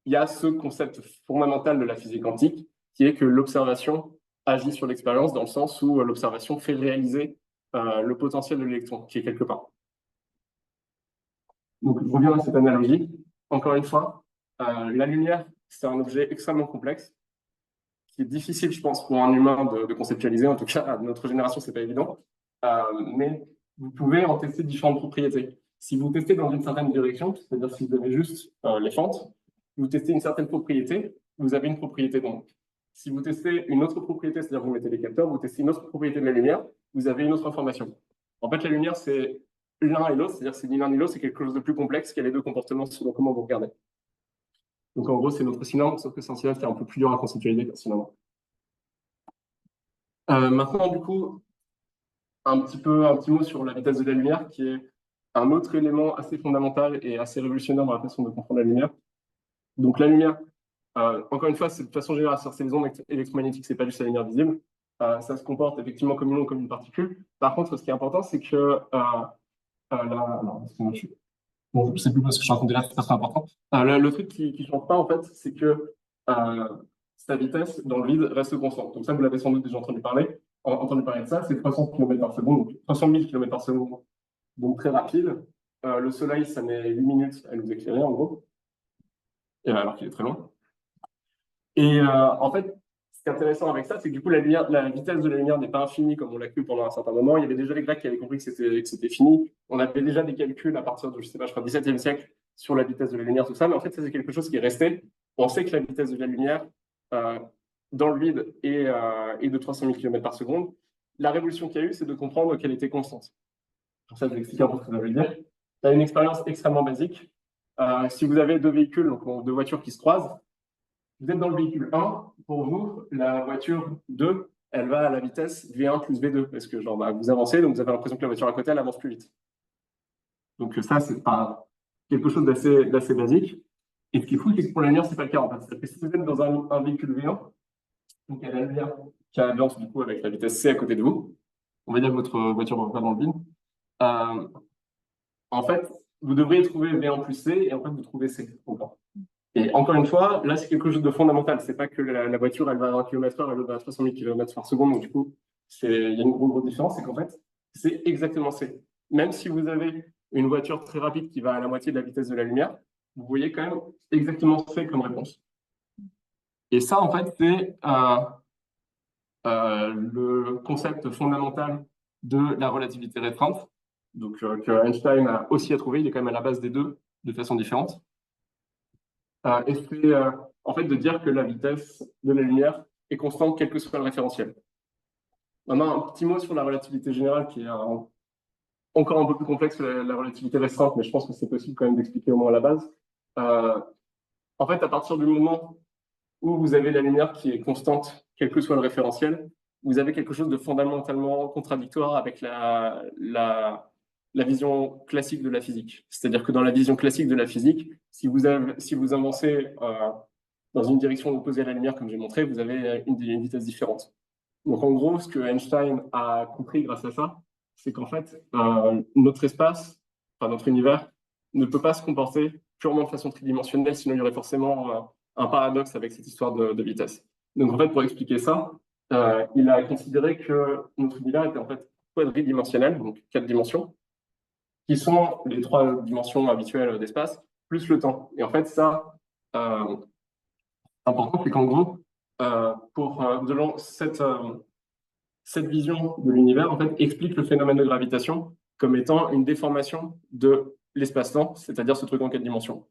il y a ce concept fondamental de la physique quantique, qui est que l'observation agit sur l'expérience dans le sens où l'observation fait réaliser le potentiel de l'électron qui est quelque part. Donc, je reviens à cette analogie. Encore une fois, la lumière, c'est un objet extrêmement complexe, qui est difficile, je pense, pour un humain de conceptualiser. En tout cas, à notre génération, c'est pas évident. Mais vous pouvez en tester différentes propriétés. Si vous testez dans une certaine direction, c'est-à-dire si vous avez juste les fentes, vous testez une certaine propriété, vous avez une propriété d'ombre. Si vous testez une autre propriété, c'est-à-dire vous mettez les capteurs, vous testez une autre propriété de la lumière, vous avez une autre information. En fait, la lumière, c'est l'un et l'autre, c'est-à-dire c'est ni l'un ni l'autre, c'est quelque chose de plus complexe qui a les deux comportements selon comment vous regardez. Donc en gros, c'est notre cylindre, sauf que c'est un cylindre qui est un peu plus dur à conceptualiser qu'un cylindre. Maintenant, du coup, un petit mot sur la vitesse de la lumière, qui est un autre élément assez fondamental et assez révolutionnaire dans la façon de comprendre la lumière. Donc la lumière, encore une fois, c'est de façon générale, c'est les ondes électromagnétiques, c'est pas juste la lumière visible. Ça se comporte effectivement comme une onde, comme une particule. Par contre, ce qui est important, c'est que excusez-moi, bon, je sais plus parce que je suis en train de dire, c'est pas très important. Le truc qui change pas, en fait, c'est que sa vitesse dans le vide reste constante. Donc ça, vous l'avez sans doute déjà entendu parler. Entendu parler de ça, c'est 300 km par seconde, donc 300 000 km par seconde, donc très rapide. Le soleil, ça met 8 minutes à nous éclairer, en gros, et alors qu'il est très loin. Et en fait, ce qui est intéressant avec ça, c'est que du coup, la vitesse de la lumière n'est pas infinie comme on l'a cru pendant un certain moment. Il y avait déjà les Grecs qui avaient compris que c'était fini. On avait déjà des calculs à partir de, je sais pas, je crois, 17e siècle sur la vitesse de la lumière, tout ça. Mais en fait, ça, c'est quelque chose qui est resté. On sait que la vitesse de la lumière dans le vide est de 300 000 km par seconde. La révolution qu'il y a eu, c'est de comprendre qu'elle était constante. Pour ça, je vais expliquer un peu ce que ça veut dire. Tu as une expérience extrêmement basique. Si vous avez deux véhicules, donc deux voitures qui se croisent, vous êtes dans le véhicule 1, pour vous, la voiture 2, elle va à la vitesse V1 plus V2, parce que genre, vous avancez, donc vous avez l'impression que la voiture à côté, elle avance plus vite. Donc ça, c'est pas quelque chose d'assez basique. Et ce qui est fou, c'est que pour la lumière, c'est pas le cas en fait. C'est-à-dire que si vous êtes dans un véhicule V1, donc il y a la lumière qui avance du coup avec la vitesse C à côté de vous, on va dire que votre voiture va pas dans le vide. En fait, vous devriez trouver V1 plus C, et en fait, vous trouvez C. Et encore une fois, là, c'est quelque chose de fondamental. C'est pas que la voiture, elle va à 1 km/h, elle va à 300 000 km par seconde. Donc, du coup, il y a une grosse différence. C'est qu'en fait, c'est exactement C. Même si vous avez une voiture très rapide qui va à la moitié de la vitesse de la lumière, vous voyez quand même exactement C comme réponse. Et ça, en fait, c'est le concept fondamental de la relativité restreinte. Donc, que Einstein a aussi à trouver. Il est quand même à la base des deux de façon différente. Et c'est en fait de dire que la vitesse de la lumière est constante quel que soit le référentiel. Maintenant, un petit mot sur la relativité générale qui est encore un peu plus complexe que la relativité restreinte, mais je pense que c'est possible quand même d'expliquer au moins à la base. En fait, à partir du moment où vous avez la lumière qui est constante quel que soit le référentiel, vous avez quelque chose de fondamentalement contradictoire avec la vision classique de la physique. C'est-à-dire que dans la vision classique de la physique, si vous avancez dans une direction opposée à la lumière, comme j'ai montré, vous avez une vitesse différente. Donc en gros, ce que Einstein a compris grâce à ça, c'est qu'en fait, notre espace, enfin notre univers, ne peut pas se comporter purement de façon tridimensionnelle, sinon il y aurait forcément un paradoxe avec cette histoire de vitesse. Donc en fait, pour expliquer ça, il a considéré que notre univers était en fait quadridimensionnel, donc 4 dimensions, qui sont les 3 dimensions habituelles d'espace, plus le temps. Et en fait, ça, important, c'est qu'en gros, selon cette vision de l'univers, en fait, explique le phénomène de gravitation comme étant une déformation de l'espace-temps, c'est-à-dire ce truc en 4 dimensions.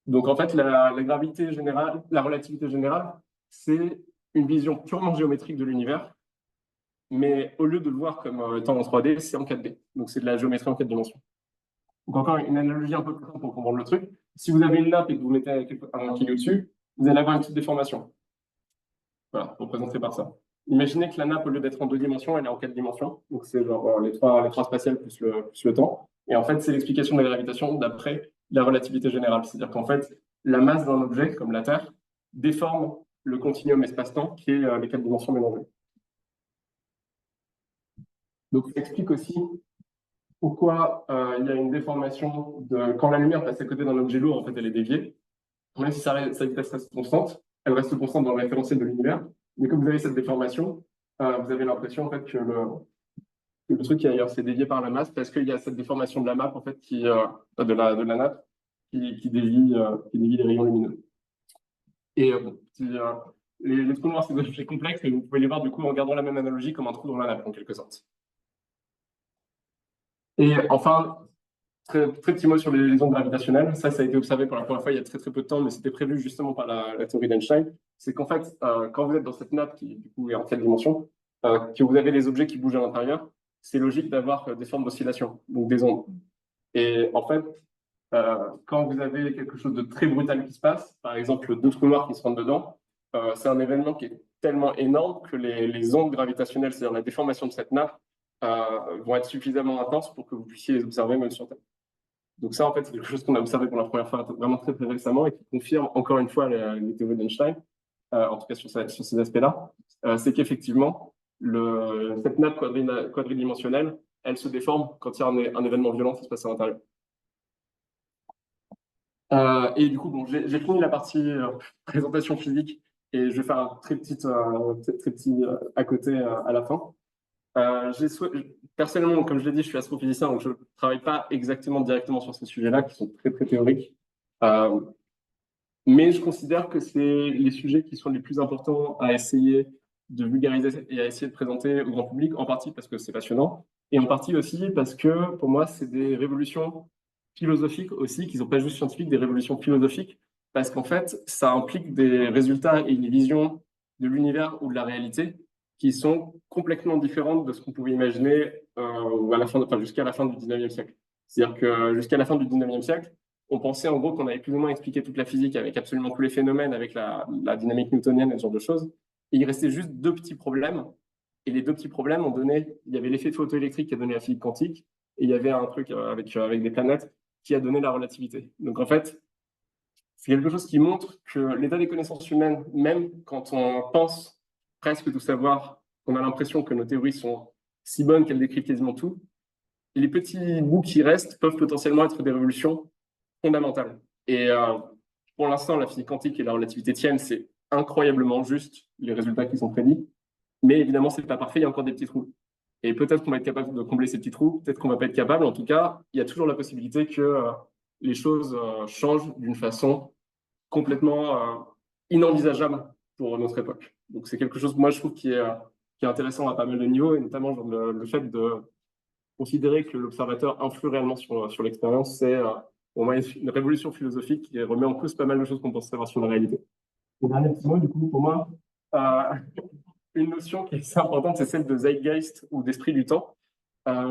Donc, en fait, la gravité générale, la relativité générale, c'est une vision purement géométrique de l'univers, mais au lieu de le voir comme étant en 3D, c'est en 4D. Donc, c'est de la géométrie en 4 dimensions. Donc, encore une analogie un peu plus simple pour comprendre le truc. Si vous avez une nappe et que vous mettez un kilo dessus, vous allez avoir une petite déformation. Voilà, représenté par ça. Imaginez que la nappe, au lieu d'être en 2 dimensions, elle est en 4 dimensions. Donc, c'est genre les trois spatiales plus le temps. Et en fait, c'est l'explication de la gravitation d'après la relativité générale. C'est-à-dire qu'en fait, la masse d'un objet, comme la Terre, déforme le continuum espace-temps qui est les 4 dimensions mélangées. Donc, ça explique aussi pourquoi il y a une déformation quand la lumière passe à côté d'un objet lourd, en fait, elle est déviée. Même si sa vitesse reste constante, elle reste constante dans le référentiel de l'univers. Mais comme vous avez cette déformation, vous avez l'impression en fait que le truc qui est ailleurs s'est dévié par la masse parce qu'il y a cette déformation de la map en fait de la nappe qui dévie les rayons lumineux. Et les trous noirs, c'est des objets complexes, mais vous pouvez les voir du coup en gardant la même analogie comme un trou dans la nappe en quelque sorte. Et enfin, très petit mot sur les ondes gravitationnelles. Ça a été observé pour la première fois il y a très peu de temps, mais c'était prévu justement par la théorie d'Einstein. C'est qu'en fait, quand vous êtes dans cette nappe qui du coup est en 4 dimensions, que vous avez des objets qui bougent à l'intérieur, c'est logique d'avoir des formes d'oscillation, donc des ondes. Et en fait, quand vous avez quelque chose de très brutal qui se passe, par exemple deux trous noirs qui se rentrent dedans, c'est un événement qui est tellement énorme que les ondes gravitationnelles, c'est-à-dire la déformation de cette nappe, vont être suffisamment intenses pour que vous puissiez les observer même sur Terre. Donc ça, en fait, c'est quelque chose qu'on a observé pour la première fois vraiment très récemment et qui confirme encore une fois les théories d'Einstein, en tout cas sur ces aspects-là. C'est qu'effectivement, cette nappe quadridimensionnelle, elle se déforme quand il y a un événement violent qui se passe à l'intérieur. Et du coup, bon, j'ai fini la partie présentation physique et je vais faire un très petit à côté à la fin. Personnellement, comme je l'ai dit, je suis astrophysicien, donc je ne travaille pas exactement directement sur ces sujets-là qui sont très théoriques. Euh, mais je considère que c'est les sujets qui sont les plus importants à essayer de vulgariser et à essayer de présenter au grand public, en partie parce que c'est passionnant, et en partie aussi parce que pour moi, c'est des révolutions philosophiques aussi, qui ne sont pas juste scientifiques, des révolutions philosophiques, parce qu'en fait, ça implique des résultats et une vision de l'univers ou de la réalité qui sont complètement différentes de ce qu'on pouvait imaginer jusqu'à la fin du 19e siècle. C'est-à-dire que jusqu'à la fin du 19e siècle, on pensait en gros qu'on avait plus ou moins expliqué toute la physique avec absolument tous les phénomènes, avec la dynamique newtonienne et ce genre de choses. Et il restait juste deux petits problèmes. Et les deux petits problèmes ont donné, il y avait l'effet photoélectrique qui a donné la physique quantique, et il y avait un truc avec des planètes qui a donné la relativité. Donc en fait, c'est quelque chose qui montre que l'état des connaissances humaines, même quand on pense presque tout savoir, on a l'impression que nos théories sont si bonnes qu'elles décrivent quasiment tout, et les petits bouts qui restent peuvent potentiellement être des révolutions fondamentale. Et pour l'instant, la physique quantique et la relativité tiennent, c'est incroyablement juste les résultats qui sont prédits. Mais évidemment, c'est pas parfait, il y a encore des petits trous. Et peut-être qu'on va être capable de combler ces petits trous, peut-être qu'on va pas être capable. En tout cas, il y a toujours la possibilité que les choses changent d'une façon complètement inenvisageable pour notre époque. Donc c'est quelque chose, moi, je trouve, qui est intéressant à pas mal de niveaux, et notamment genre, le fait de considérer que l'observateur influe réellement sur l'expérience, c'est pour moi une révolution philosophique qui remet en cause pas mal de choses qu'on pense savoir sur la réalité. Le dernier petit mot, du coup, pour moi, euh, une notion qui est assez importante, c'est celle de zeitgeist ou d'esprit du temps.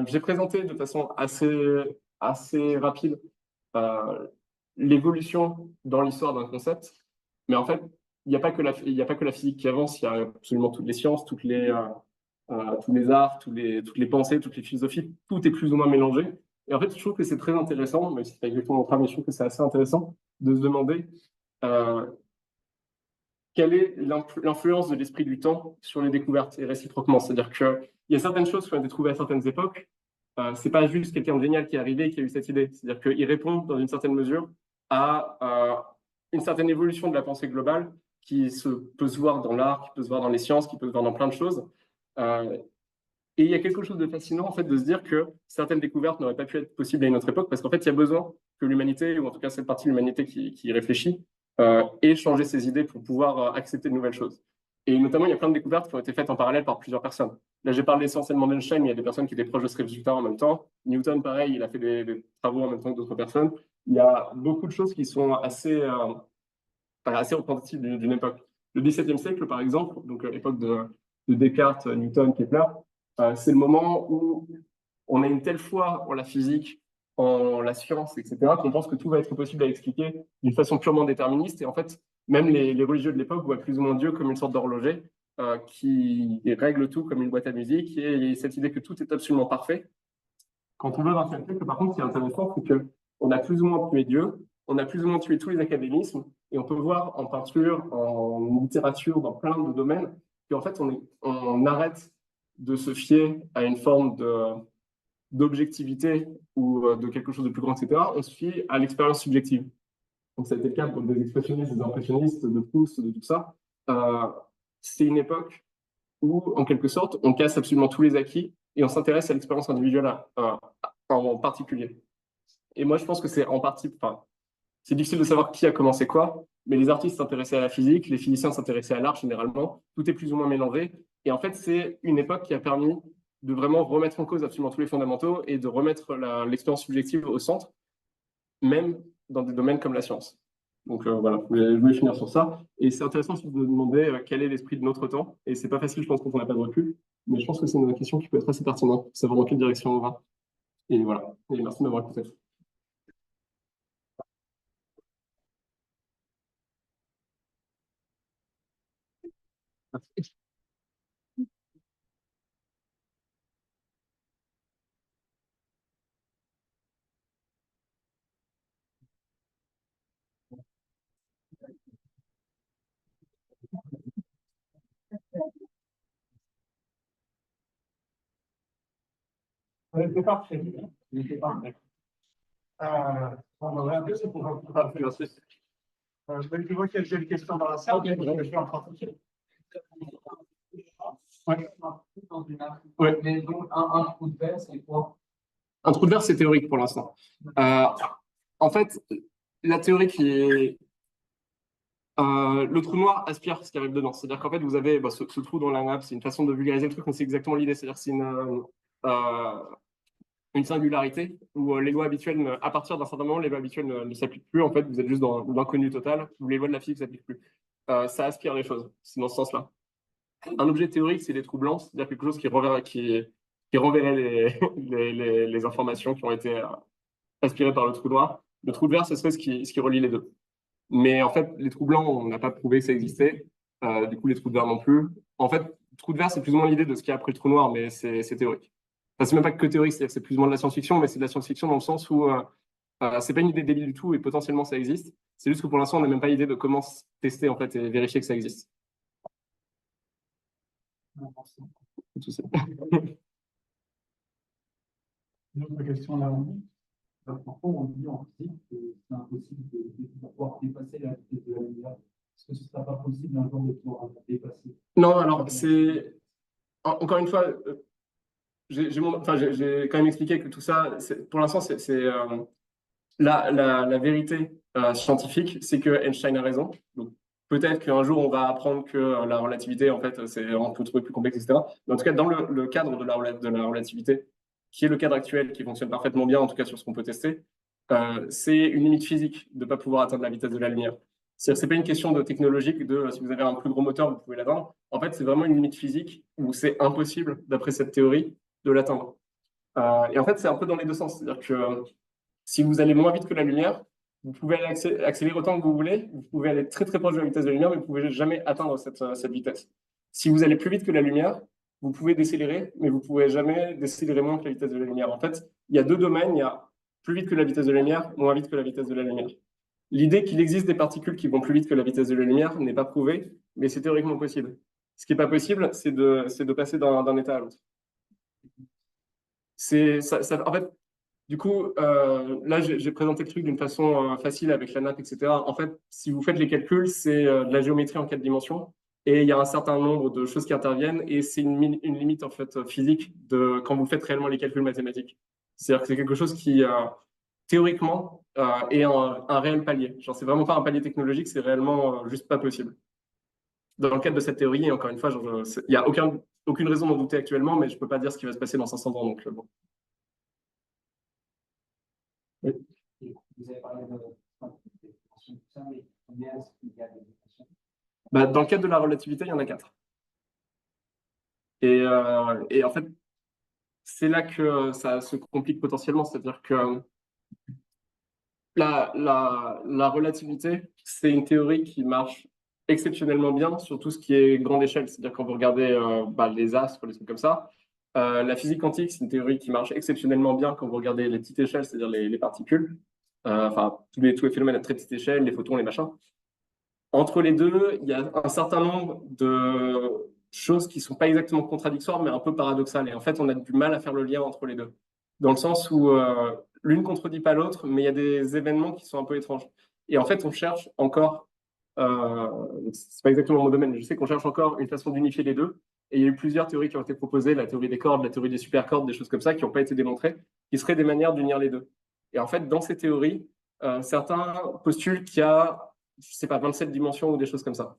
J'ai présenté de façon assez rapide l'évolution dans l'histoire d'un concept, mais en fait, il n'y a pas que la physique qui avance, il y a absolument toutes les sciences, tous les arts, toutes les pensées, toutes les philosophies, tout est plus ou moins mélangé. Et en fait, je trouve que c'est très intéressant, mais c'est pas exactement mon travail, mais je trouve que c'est assez intéressant de se demander euh, quelle est l'influence de l'esprit du temps sur les découvertes et réciproquement. C'est-à-dire qu'il y a certaines choses qui ont été trouvées à certaines époques. C'est pas juste quelqu'un de génial qui est arrivé et qui a eu cette idée. C'est-à-dire qu'il répond dans une certaine mesure à une certaine évolution de la pensée globale peut se voir dans l'art, qui peut se voir dans les sciences, qui peut se voir dans plein de choses. Euh, et il y a quelque chose de fascinant, en fait, de se dire que certaines découvertes n'auraient pas pu être possibles à une autre époque, parce qu'en fait, il y a besoin que l'humanité, ou en tout cas cette partie de l'humanité qui réfléchit, ait changé ses idées pour pouvoir accepter de nouvelles choses. Et notamment, il y a plein de découvertes qui ont été faites en parallèle par plusieurs personnes. Là, j'ai parlé essentiellement d'Einstein, mais il y a des personnes qui étaient proches de ce résultat en même temps. Newton, pareil, il a fait des travaux en même temps que d'autres personnes. Il y a beaucoup de choses qui sont assez représentatives d'une époque. Le XVIIe siècle, par exemple, donc l'époque de Descartes, Newton, Kepler, c'est le moment où on a une telle foi en la physique, en la science, etc., qu'on pense que tout va être possible à expliquer d'une façon purement déterministe. Et en fait, même les religieux de l'époque voient plus ou moins Dieu comme une sorte d'horloger qui règle tout comme une boîte à musique. Et cette idée que tout est absolument parfait. Quand on veut dans cette siècle, par contre, ce qui est intéressant, c'est qu'on a plus ou moins tué Dieu, on a plus ou moins tué tous les académismes, et on peut voir en peinture, en littérature, dans plein de domaines, qu'en fait, on arrête de se fier à une forme d'objectivité ou de quelque chose de plus grand, etc. On se fie à l'expérience subjective. Donc, ça a été le cas pour des expressionnistes, des impressionnistes, de Proust, de tout ça. Euh, c'est une époque où, en quelque sorte, on casse absolument tous les acquis et on s'intéresse à l'expérience individuelle en particulier. Et moi, je pense que c'est en partie, enfin, c'est difficile de savoir qui a commencé quoi, mais les artistes s'intéressaient à la physique, les physiciens s'intéressaient à l'art généralement, tout est plus ou moins mélangé. Et en fait, c'est une époque qui a permis de vraiment remettre en cause absolument tous les fondamentaux et de remettre l'expérience subjective au centre, même dans des domaines comme la science. Donc voilà, je voulais finir sur ça. Et c'est intéressant de demander quel est l'esprit de notre temps. Et c'est pas facile, je pense, quand on n'a pas de recul. Mais je pense que c'est une question qui peut être assez pertinente, savoir dans quelle direction on va. Et voilà. Et merci de m'avoir écouté. C'est parfait. C'est parfait. On va un peu, c'est pour merci. Je vois qu'il y a une question dans la salle. Okay, je vais en prendre. Ouais. Ouais. Mais donc, un trou de verre, c'est quoi? Un trou de verre, c'est théorique pour l'instant. En fait, la théorie qui est. Le trou noir aspire ce qui arrive dedans. C'est-à-dire qu'en fait, vous avez ce trou dans la nappe, c'est une façon de vulgariser le truc, mais c'est exactement l'idée. C'est-à-dire que c'est une singularité où les lois habituelles, à partir d'un certain moment, les lois habituelles ne s'appliquent plus. En fait, vous êtes juste dans l'inconnu total, où les lois de la physique ne s'appliquent plus. Ça aspire les choses. C'est dans ce sens-là. Un objet théorique, c'est des trous blancs, c'est-à-dire quelque chose qui renverrait les informations qui ont été aspirées par le trou noir. Le trou de verre, ce serait ce qui relie les deux. Mais en fait, les trous blancs, on n'a pas prouvé que ça existait. Du coup, les trous de verre non plus. En fait, le trou de verre, c'est plus ou moins l'idée de ce qu'il y a après le trou noir, mais c'est théorique. Enfin, c'est même pas que théorique, c'est-à-dire que c'est plus ou moins de la science-fiction, mais c'est de la science-fiction dans le sens où c'est pas une idée débile du tout et potentiellement ça existe. C'est juste que pour l'instant, on n'a même pas idée de comment tester en fait et vérifier que ça existe. Tout ça. Une autre question là. Parfois, on dit en physique que c'est impossible de pouvoir dépasser la vitesse de la lumière. Est-ce que ce ne sera pas possible un jour de pouvoir la dépasser? Non, alors c'est. Encore une fois, j'ai quand même expliqué que tout ça, pour l'instant, c'est la vérité scientifique, c'est que Einstein a raison. Donc, peut-être qu'un jour, on va apprendre que la relativité, en fait, on peut trouver plus complexe, etc. Mais en tout cas, dans le cadre de la relativité, qui est le cadre actuel, qui fonctionne parfaitement bien, en tout cas sur ce qu'on peut tester, c'est une limite physique de ne pas pouvoir atteindre la vitesse de la lumière. C'est-à-dire que ce n'est pas une question de technologique, de si vous avez un plus gros moteur, vous pouvez l'atteindre. En fait, c'est vraiment une limite physique où c'est impossible, d'après cette théorie, de l'atteindre. Et en fait, c'est un peu dans les deux sens. C'est-à-dire que si vous allez moins vite que la lumière, vous pouvez aller accélérer autant que vous voulez, vous pouvez aller très très proche de la vitesse de la lumière, mais vous ne pouvez jamais atteindre cette vitesse. Si vous allez plus vite que la lumière, vous pouvez décélérer, mais vous ne pouvez jamais décélérer moins que la vitesse de la lumière. En fait, il y a deux domaines, il y a plus vite que la vitesse de la lumière, moins vite que la vitesse de la lumière. L'idée qu'il existe des particules qui vont plus vite que la vitesse de la lumière n'est pas prouvée, mais c'est théoriquement possible. Ce qui n'est pas possible, c'est de passer d'un état à l'autre. En fait, du coup, là, j'ai présenté le truc d'une façon facile avec la nappe, etc. En fait, si vous faites les calculs, c'est de la géométrie en 4 dimensions. Et il y a un certain nombre de choses qui interviennent. Et c'est une limite en fait, physique de quand vous faites réellement les calculs mathématiques. C'est-à-dire que c'est quelque chose qui, théoriquement, est un réel palier. Genre, c'est vraiment pas un palier technologique, c'est réellement juste pas possible. Dans le cadre de cette théorie, et encore une fois, il n'y a aucune raison d'en douter actuellement, mais je ne peux pas dire ce qui va se passer dans 500 ans. Donc, bon. Oui. Vous avez parlé de dans le cadre de la relativité, il y en a 4. Et en fait, c'est là que ça se complique potentiellement. C'est-à-dire que la relativité, c'est une théorie qui marche exceptionnellement bien sur tout ce qui est grande échelle. C'est-à-dire quand vous regardez les astres, les trucs comme ça. La physique quantique, c'est une théorie qui marche exceptionnellement bien quand vous regardez les petites échelles, c'est-à-dire les particules. Enfin, tous les phénomènes à très petite échelle, les photons, les machins. Entre les deux, il y a un certain nombre de choses qui ne sont pas exactement contradictoires, mais un peu paradoxales. Et en fait, on a du mal à faire le lien entre les deux. Dans le sens où l'une ne contredit pas l'autre, mais il y a des événements qui sont un peu étranges. Et en fait, on cherche encore, c'est pas exactement mon domaine, mais je sais qu'on cherche encore une façon d'unifier les deux. Et il y a eu plusieurs théories qui ont été proposées, la théorie des cordes, la théorie des supercordes, des choses comme ça, qui n'ont pas été démontrées, qui seraient des manières d'unir les deux. Et en fait, dans ces théories, certains postulent qu'il y a, je sais pas, 27 dimensions ou des choses comme ça.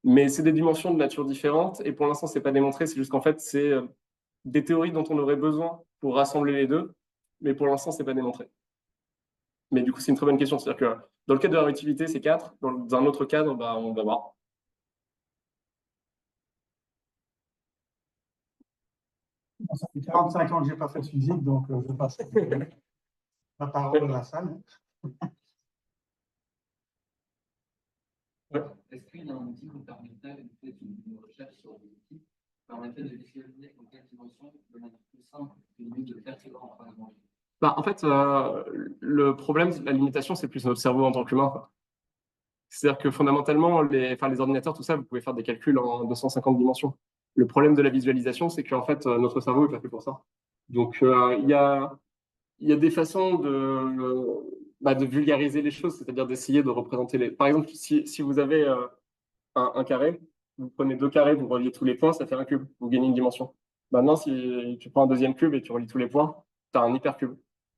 Mais c'est des dimensions de nature différente, et pour l'instant, c'est pas démontré, c'est juste qu'en fait, c'est des théories dont on aurait besoin pour rassembler les deux, mais pour l'instant, c'est pas démontré. Mais du coup, c'est une très bonne question. C'est-à-dire que dans le cadre de la relativité, c'est 4. Dans un autre cadre, bah, on va voir. Ça fait 45 ans que je n'ai pas fait de physique, donc je passe la parole à la salle. Est-ce qu'il y a un outil qui permettrait de faire une recherche sur des outils qui permettrait de visualiser en quelle dimension de manière plus simple que de faire ces grands fragments? Bah, en fait, le problème, la limitation, c'est plus notre cerveau en tant qu'humain, quoi. C'est-à-dire que fondamentalement, les ordinateurs, tout ça, vous pouvez faire des calculs en 250 dimensions. Le problème de la visualisation, c'est qu'en fait, notre cerveau est pas fait pour ça. Donc, il y a des façons de vulgariser les choses, c'est-à-dire d'essayer de représenter les. Par exemple, si vous avez un carré, vous prenez deux carrés, vous reliez tous les points, ça fait un cube. Vous gagnez une dimension. Maintenant, si tu prends un deuxième cube et tu relis tous les points, tu as un hypercube.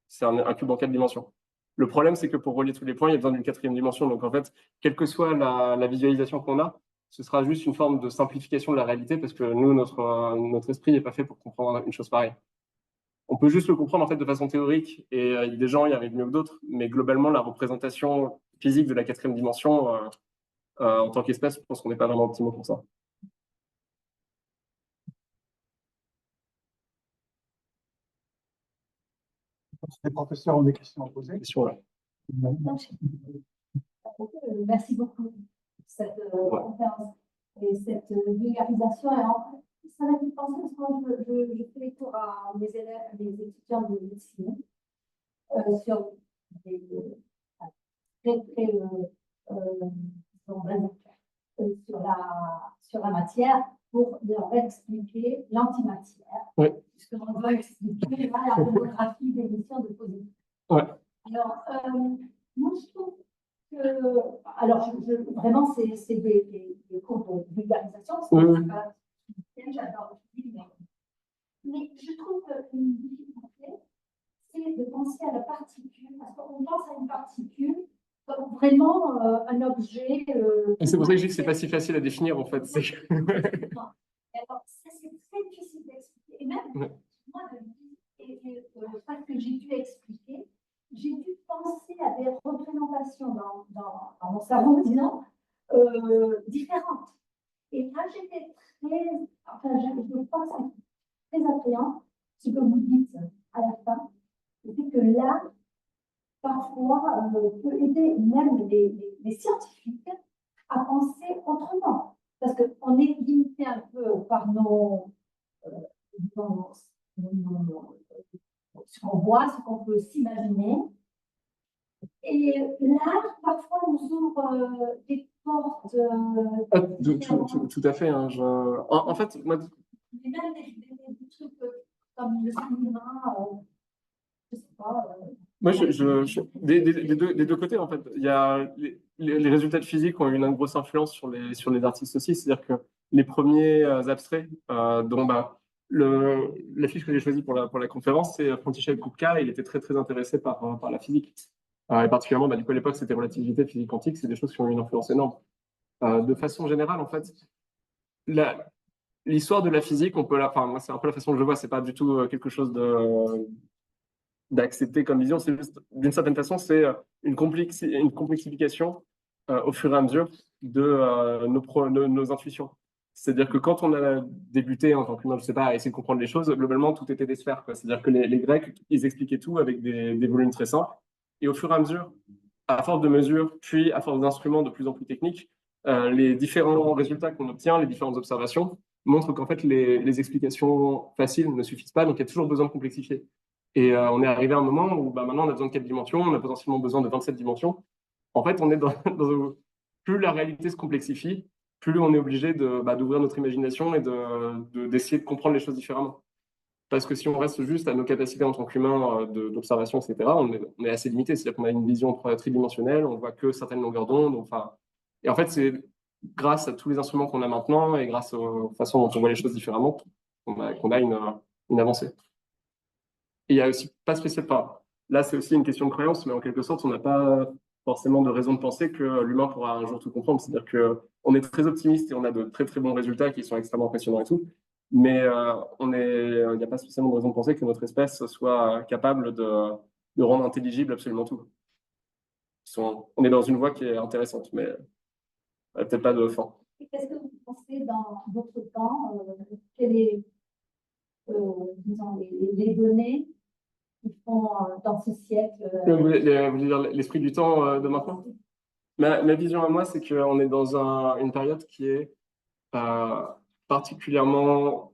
C'est un cube en 4 dimensions. Le problème, c'est que pour relier tous les points, il y a besoin d'une 4e dimension. Donc, en fait, quelle que soit la visualisation qu'on a, ce sera juste une forme de simplification de la réalité parce que nous, notre esprit n'est pas fait pour comprendre une chose pareille. On peut juste le comprendre en fait de façon théorique et des gens y arrivent mieux que d'autres, mais globalement, la représentation physique de la 4e dimension, en tant qu'espèce, je pense qu'on n'est pas vraiment optimaux pour ça. Les professeurs ont des questions à poser. Question-là. Merci beaucoup pour cette conférence et cette vulgarisation. Et en fait, ça m'a fait penser parce que moi, je fais les cours à mes élèves, mes étudiants de médecine sur des très, très sur la matière pour leur expliquer l'antimatière. Oui. Puisqu'on va expliquer la tomographie des émissions de positifs. Ouais. Alors, moi, je trouve que. Alors, vraiment, c'est des cours de vulgarisation. Oui. J'adore le film. Mais je trouve qu'une difficulté, c'est de penser à la particule. Parce qu'on pense à une particule comme vraiment un objet. Et c'est pour ça que je dis que c'est pas si facile à définir en fait. Alors, ça, c'est très difficile d'expliquer. Et même, moi, parce que j'ai dû expliquer, j'ai dû penser à des représentations dans mon cerveau, disons, différentes. Et là, j'étais très, enfin, je pense que c'est très attrayant ce que vous dites à la fin. C'est que là, parfois, peut aider même les scientifiques à penser autrement. Parce qu'on est limité un peu par ce qu'on voit, ce qu'on peut s'imaginer. Et là, parfois, on ouvre des portes. Tout à fait. Hein, en fait, moi. Et même des trucs comme le cinéma, je sais pas. Moi, des deux côtés, en fait. Il y a les résultats de physique ont eu une grosse influence sur les artistes aussi. C'est-à-dire que les premiers abstraits, dont l'affiche que j'ai choisie pour la conférence, c'est František Kupka. Il était très, très intéressé par la physique. Et particulièrement, du coup, à l'époque, c'était relativité, physique quantique. C'est des choses qui ont eu une influence énorme. De façon générale, en fait, l'histoire de la physique, enfin, moi, c'est un peu la façon que je le vois. C'est pas du tout quelque chose d'accepter comme vision, c'est juste, d'une certaine façon, c'est une complexification au fur et à mesure de nos intuitions. C'est-à-dire que quand on a débuté en tant qu'humain, je sais pas, à essayer de comprendre les choses, globalement, tout était des sphères, quoi. C'est-à-dire que les Grecs, ils expliquaient tout avec des volumes très simples. Et au fur et à mesure, à force de mesures, puis à force d'instruments de plus en plus techniques, les différents résultats qu'on obtient, les différentes observations, montrent qu'en fait, les explications faciles ne suffisent pas, donc il y a toujours besoin de complexifier. Et on est arrivé à un moment où maintenant on a besoin de 4 dimensions, on a potentiellement besoin de 27 dimensions. En fait, on est plus la réalité se complexifie, plus on est obligé d'ouvrir notre imagination et d'essayer de comprendre les choses différemment. Parce que si on reste juste à nos capacités en tant qu'humain d'observation, etc., on est assez limité. C'est-à-dire qu'on a une vision tridimensionnelle, on voit que certaines longueurs d'onde. Enfin, et en fait, c'est grâce à tous les instruments qu'on a maintenant et grâce aux façons dont on voit les choses différemment qu'on a une avancée. Et il y a aussi pas spécialement. Là, c'est aussi une question de croyance, mais en quelque sorte, on n'a pas forcément de raison de penser que l'humain pourra un jour tout comprendre. C'est-à-dire qu'on est très optimiste et on a de très très bons résultats qui sont extrêmement impressionnants et tout. Mais il n'y a pas spécialement de raison de penser que notre espèce soit capable de rendre intelligible absolument tout. On est dans une voie qui est intéressante, mais peut-être pas de fin. Et qu'est-ce que vous pensez dans votre temps, quelles est, disons, les données qui font dans ce siècle Vous voulez dire l'esprit du temps de maintenant? Ma vision à moi, c'est qu'on est dans une période qui est particulièrement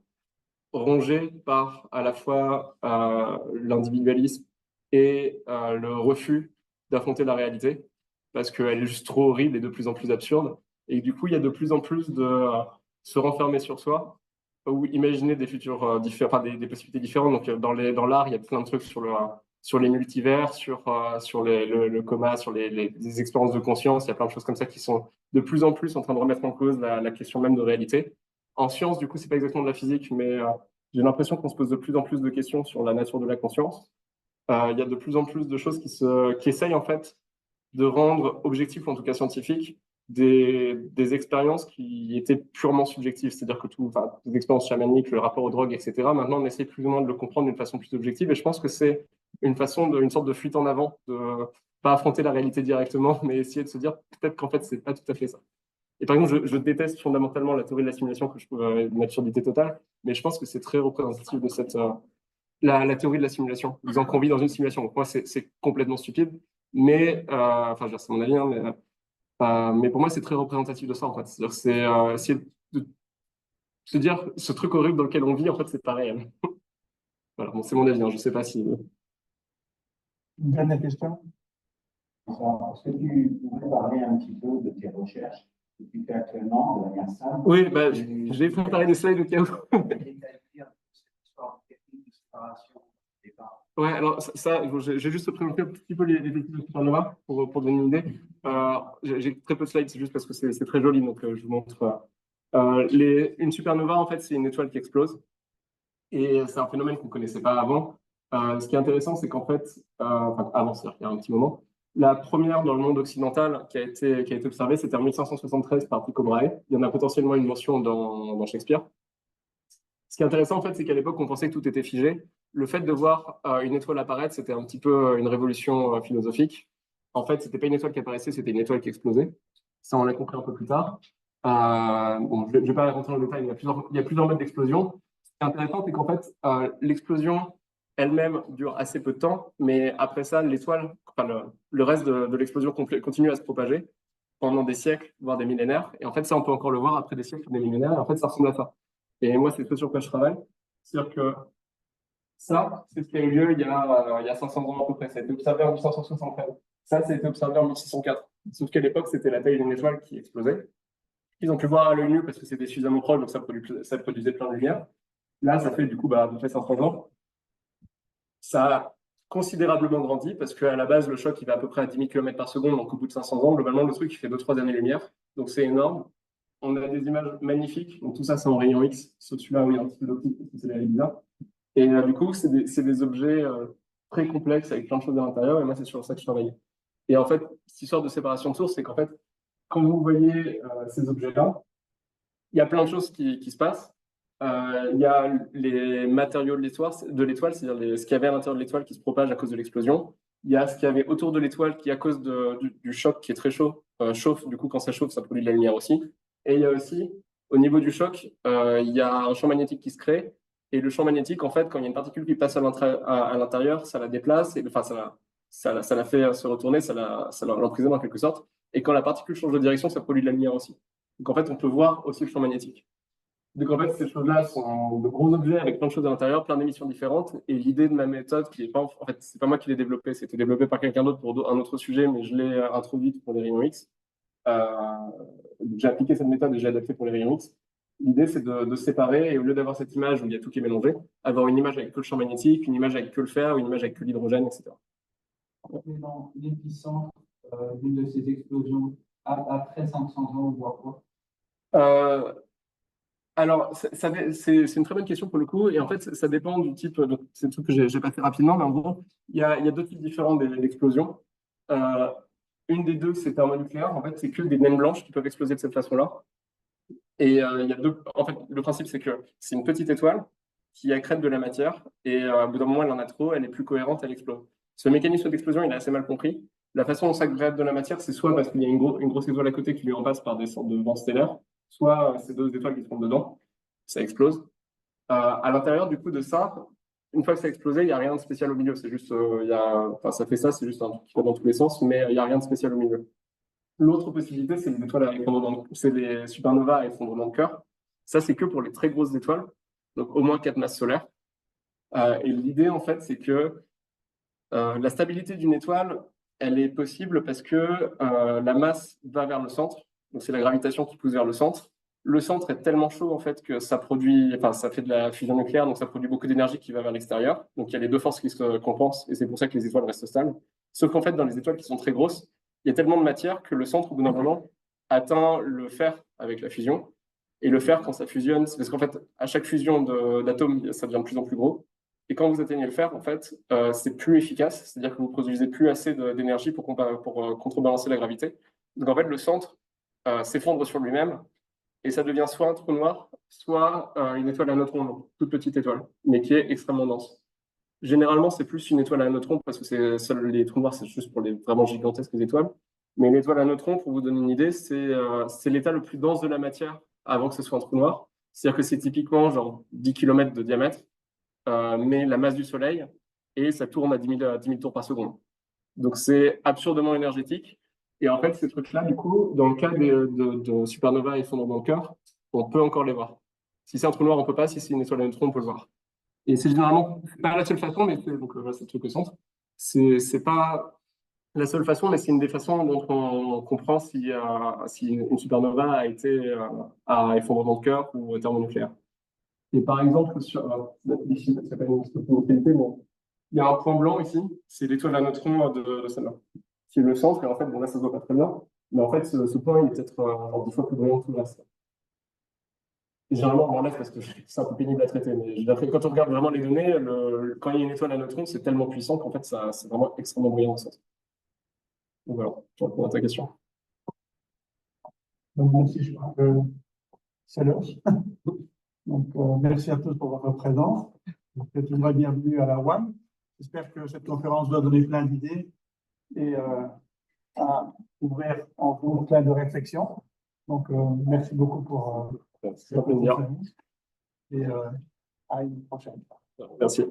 rongée par à la fois l'individualisme et le refus d'affronter la réalité, parce qu'elle est juste trop horrible et de plus en plus absurde. Et du coup, il y a de plus en plus de se renfermer sur soi ou imaginer des futurs différents, enfin, des possibilités différentes. Donc, dans l'art, il y a plein de trucs sur les multivers, sur le coma, sur les expériences de conscience. Il y a plein de choses comme ça qui sont de plus en plus en train de remettre en cause la question même de réalité. En science, du coup, c'est pas exactement de la physique, mais j'ai l'impression qu'on se pose de plus en plus de questions sur la nature de la conscience. Il y a de plus en plus de choses qui essayent en fait de rendre objectif, ou en tout cas scientifique, des expériences qui étaient purement subjectives. C'est-à-dire que les expériences chamaniques, le rapport aux drogues, etc., maintenant on essaie plus ou moins de le comprendre d'une façon plus objective. Et je pense que c'est une sorte de fuite en avant, de pas affronter la réalité directement, mais essayer de se dire peut-être qu'en fait, c'est pas tout à fait ça. Et par exemple, je déteste fondamentalement la théorie de la simulation, que je trouve une absurdité totale, mais je pense que c'est très représentatif de la théorie de la simulation, disant qu'on vit dans une simulation. Donc moi, c'est complètement stupide, mais, enfin, c'est mon avis, hein, mais pour moi, c'est très représentatif de ça, en fait. C'est-à-dire, c'est essayer de se dire, ce truc horrible dans lequel on vit, en fait, c'est pas réel. Voilà, bon, c'est mon avis, hein, je sais pas si... Une dernière question? Est-ce que tu pourrais parler un petit peu de tes recherches que tu fais actuellement de manière simple? Oui, j'ai préparé des slides au cas où. Ouais, alors j'ai juste présenté un petit peu les techniques de Supernova pour donner une idée. J'ai très peu de slides, c'est juste parce que c'est très joli, donc je vous montre. Une supernova, en fait, c'est une étoile qui explose. Et c'est un phénomène qu'on ne connaissait pas avant. Ce qui est intéressant, c'est qu'en fait, enfin, avant, c'est-à-dire qu'il y a un petit moment, la première dans le monde occidental qui a été observée, c'était en 1573 par Tycho Brahe. Il y en a potentiellement une mention dans Shakespeare. Ce qui est intéressant, en fait, c'est qu'à l'époque, on pensait que tout était figé. Le fait de voir une étoile apparaître, c'était un petit peu une révolution philosophique. En fait, c'était pas une étoile qui apparaissait, c'était une étoile qui explosait. Ça, on l'a compris un peu plus tard. Bon, je ne vais pas rentrer dans le détail, il y a plusieurs modes d'explosion. Ce qui est intéressant, c'est qu'en fait, l'explosion elle-même dure assez peu de temps, mais après ça, l'étoile, enfin, le reste de l'explosion continue à se propager pendant des siècles, voire des millénaires. Et en fait, ça, on peut encore le voir après des siècles ou des millénaires. Et en fait, ça ressemble à ça. Et moi, c'est ce sur quoi je travaille. C'est-à-dire que ça, c'est ce qui a eu lieu il y a 500 ans à peu près. Ça a été observé en 1573. Ça a été observé en 1604. Sauf qu'à l'époque, c'était la taille d'une étoile qui explosait. Ils ont pu voir à l'œil nu parce que c'était suffisamment proche, donc ça produisait plein de lumière. Là, ça fait du coup à peu près 500 ans. Ça a considérablement grandi parce qu'à la base, le choc, il va à peu près à 10 000 km par seconde, donc au bout de 500 ans, globalement, le truc, il fait 2-3 années-lumière. Donc c'est énorme. On a des images magnifiques. Donc tout ça, c'est en rayon X. Sauf celui-là où il y a un petit peu d'optique, parce que c'est la bizarre. Et du coup, c'est des objets très complexes avec plein de choses à l'intérieur. Et moi, c'est sur ça que je travaille. Et en fait, cette histoire de séparation de sources, c'est qu'en fait, quand vous voyez ces objets-là, il y a plein de choses qui se passent. Il y a les matériaux de l'étoile, c'est-à-dire ce qu'il y avait à l'intérieur de l'étoile qui se propage à cause de l'explosion. Il y a ce qu'il y avait autour de l'étoile qui, à cause du choc qui est très chaud, chauffe. Du coup, quand ça chauffe, ça produit de la lumière aussi. Et il y a aussi, au niveau du choc, il y a un champ magnétique qui se crée. Et le champ magnétique, en fait, quand il y a une particule qui passe à l'intérieur, ça la déplace, et, enfin, ça la fait se retourner, ça l'emprisonne en quelque sorte. Et quand la particule change de direction, ça produit de la lumière aussi. Donc en fait, on peut voir aussi le champ magnétique. Donc en fait, ces choses-là sont de gros objets avec plein de choses à l'intérieur, plein d'émissions différentes. Et l'idée de ma méthode, qui est pas, en fait, c'est pas moi qui l'ai développée, c'était développé par quelqu'un d'autre pour un autre sujet, mais je l'ai introduite pour les rayons X. J'ai appliqué cette méthode et j'ai adapté pour les rayons X. L'idée, c'est de séparer et au lieu d'avoir cette image où il y a tout qui est mélangé, avoir une image avec que le champ magnétique, une image avec que le fer, une image avec que l'hydrogène, etc. Dans l'épicentre d'une de ces explosions, après 500 ans, on voit quoi? Alors, c'est une très bonne question pour le coup, et en fait, ça dépend du type. Donc, c'est un truc que j'ai pas fait rapidement, mais en gros, il y a deux types différents d'explosions. Une des deux, c'est thermonucléaire. En fait, c'est que des naines blanches qui peuvent exploser de cette façon-là. Et il y a en fait, le principe, c'est que c'est une petite étoile qui accrète de la matière, et au bout d'un moment, elle en a trop, elle est plus cohérente, elle explose. Ce mécanisme d'explosion, il est assez mal compris. La façon dont ça accrète de la matière, c'est soit parce qu'il y a une grosse étoile à côté qui lui en passe par des sortes de vents stellaires, soit c'est deux étoiles qui se tombent dedans, ça explose. À l'intérieur, du coup, de ça, une fois que ça a explosé, il n'y a rien de spécial au milieu. C'est juste, enfin, ça fait ça, c'est juste un truc qui va dans tous les sens, mais il n'y a rien de spécial au milieu. L'autre possibilité, c'est les étoiles à effondrement, c'est les supernovas à effondrement de cœur. Ça, c'est que pour les très grosses étoiles, donc au moins 4 masses solaires. Et l'idée, en fait, c'est que la stabilité d'une étoile, elle est possible parce que la masse va vers le centre. Donc, c'est la gravitation qui pousse vers le centre. Le centre est tellement chaud, en fait, que ça produit, enfin, ça fait de la fusion nucléaire, donc ça produit beaucoup d'énergie qui va vers l'extérieur. Donc, il y a les deux forces qui se compensent, et c'est pour ça que les étoiles restent stables. Sauf qu'en fait, dans les étoiles qui sont très grosses, il y a tellement de matière que le centre, au bout d'un moment, atteint le fer avec la fusion. Et le fer, quand ça fusionne, c'est parce qu'en fait, à chaque fusion d'atomes, ça devient de plus en plus gros. Et quand vous atteignez le fer, en fait, c'est plus efficace, c'est-à-dire que vous produisez plus assez d'énergie pour contrebalancer la gravité. Donc en fait, le centre s'effondre sur lui-même et ça devient soit un trou noir, soit une étoile à neutrons, donc toute petite étoile, mais qui est extrêmement dense. Généralement, c'est plus une étoile à neutrons parce que les trous noirs, c'est juste pour les vraiment gigantesques étoiles. Mais une étoile à neutrons, pour vous donner une idée, c'est l'état le plus dense de la matière avant que ce soit un trou noir. C'est-à-dire que c'est typiquement genre 10 km de diamètre, mais la masse du Soleil, et ça tourne à 10 000 tours par seconde. Donc c'est absurdement énergétique. Et en fait, ces trucs-là, du coup, dans le cas de supernova effondrement de cœur, on peut encore les voir. Si c'est un trou noir, on ne peut pas. Si c'est une étoile à neutrons, on peut le voir. Et c'est généralement pas la seule façon, mais donc voilà, c'est le truc au centre. C'est pas la seule façon, mais c'est une des façons dont on comprend si une supernova a été à effondrement de cœur ou thermonucléaire. Et par exemple, ici, ça s'appelle une spectroscopie, bon, il y a un point blanc ici, c'est l'étoile à neutrons de celle-là, qui est le centre, et en fait, bon là, ça se voit pas très bien, mais en fait, ce point, il est peut-être 10 fois plus brillant que tout le reste. Et généralement, on l'enlève parce que c'est un peu pénible à traiter, mais quand on regarde vraiment les données, quand il y a une étoile à neutrons, c'est tellement puissant qu'en fait, c'est vraiment extrêmement brillant au centre. Donc voilà, je réponds à ta question. Donc, merci, je crois que c'est l'heure. Donc, merci à tous pour votre présence. Vous êtes toujours bienvenue à la WAM. J'espère que cette conférence va donner plein d'idées et à ouvrir en vous plein de réflexions. Donc, merci beaucoup pour C'est un plaisir. conférence et à une prochaine. Merci.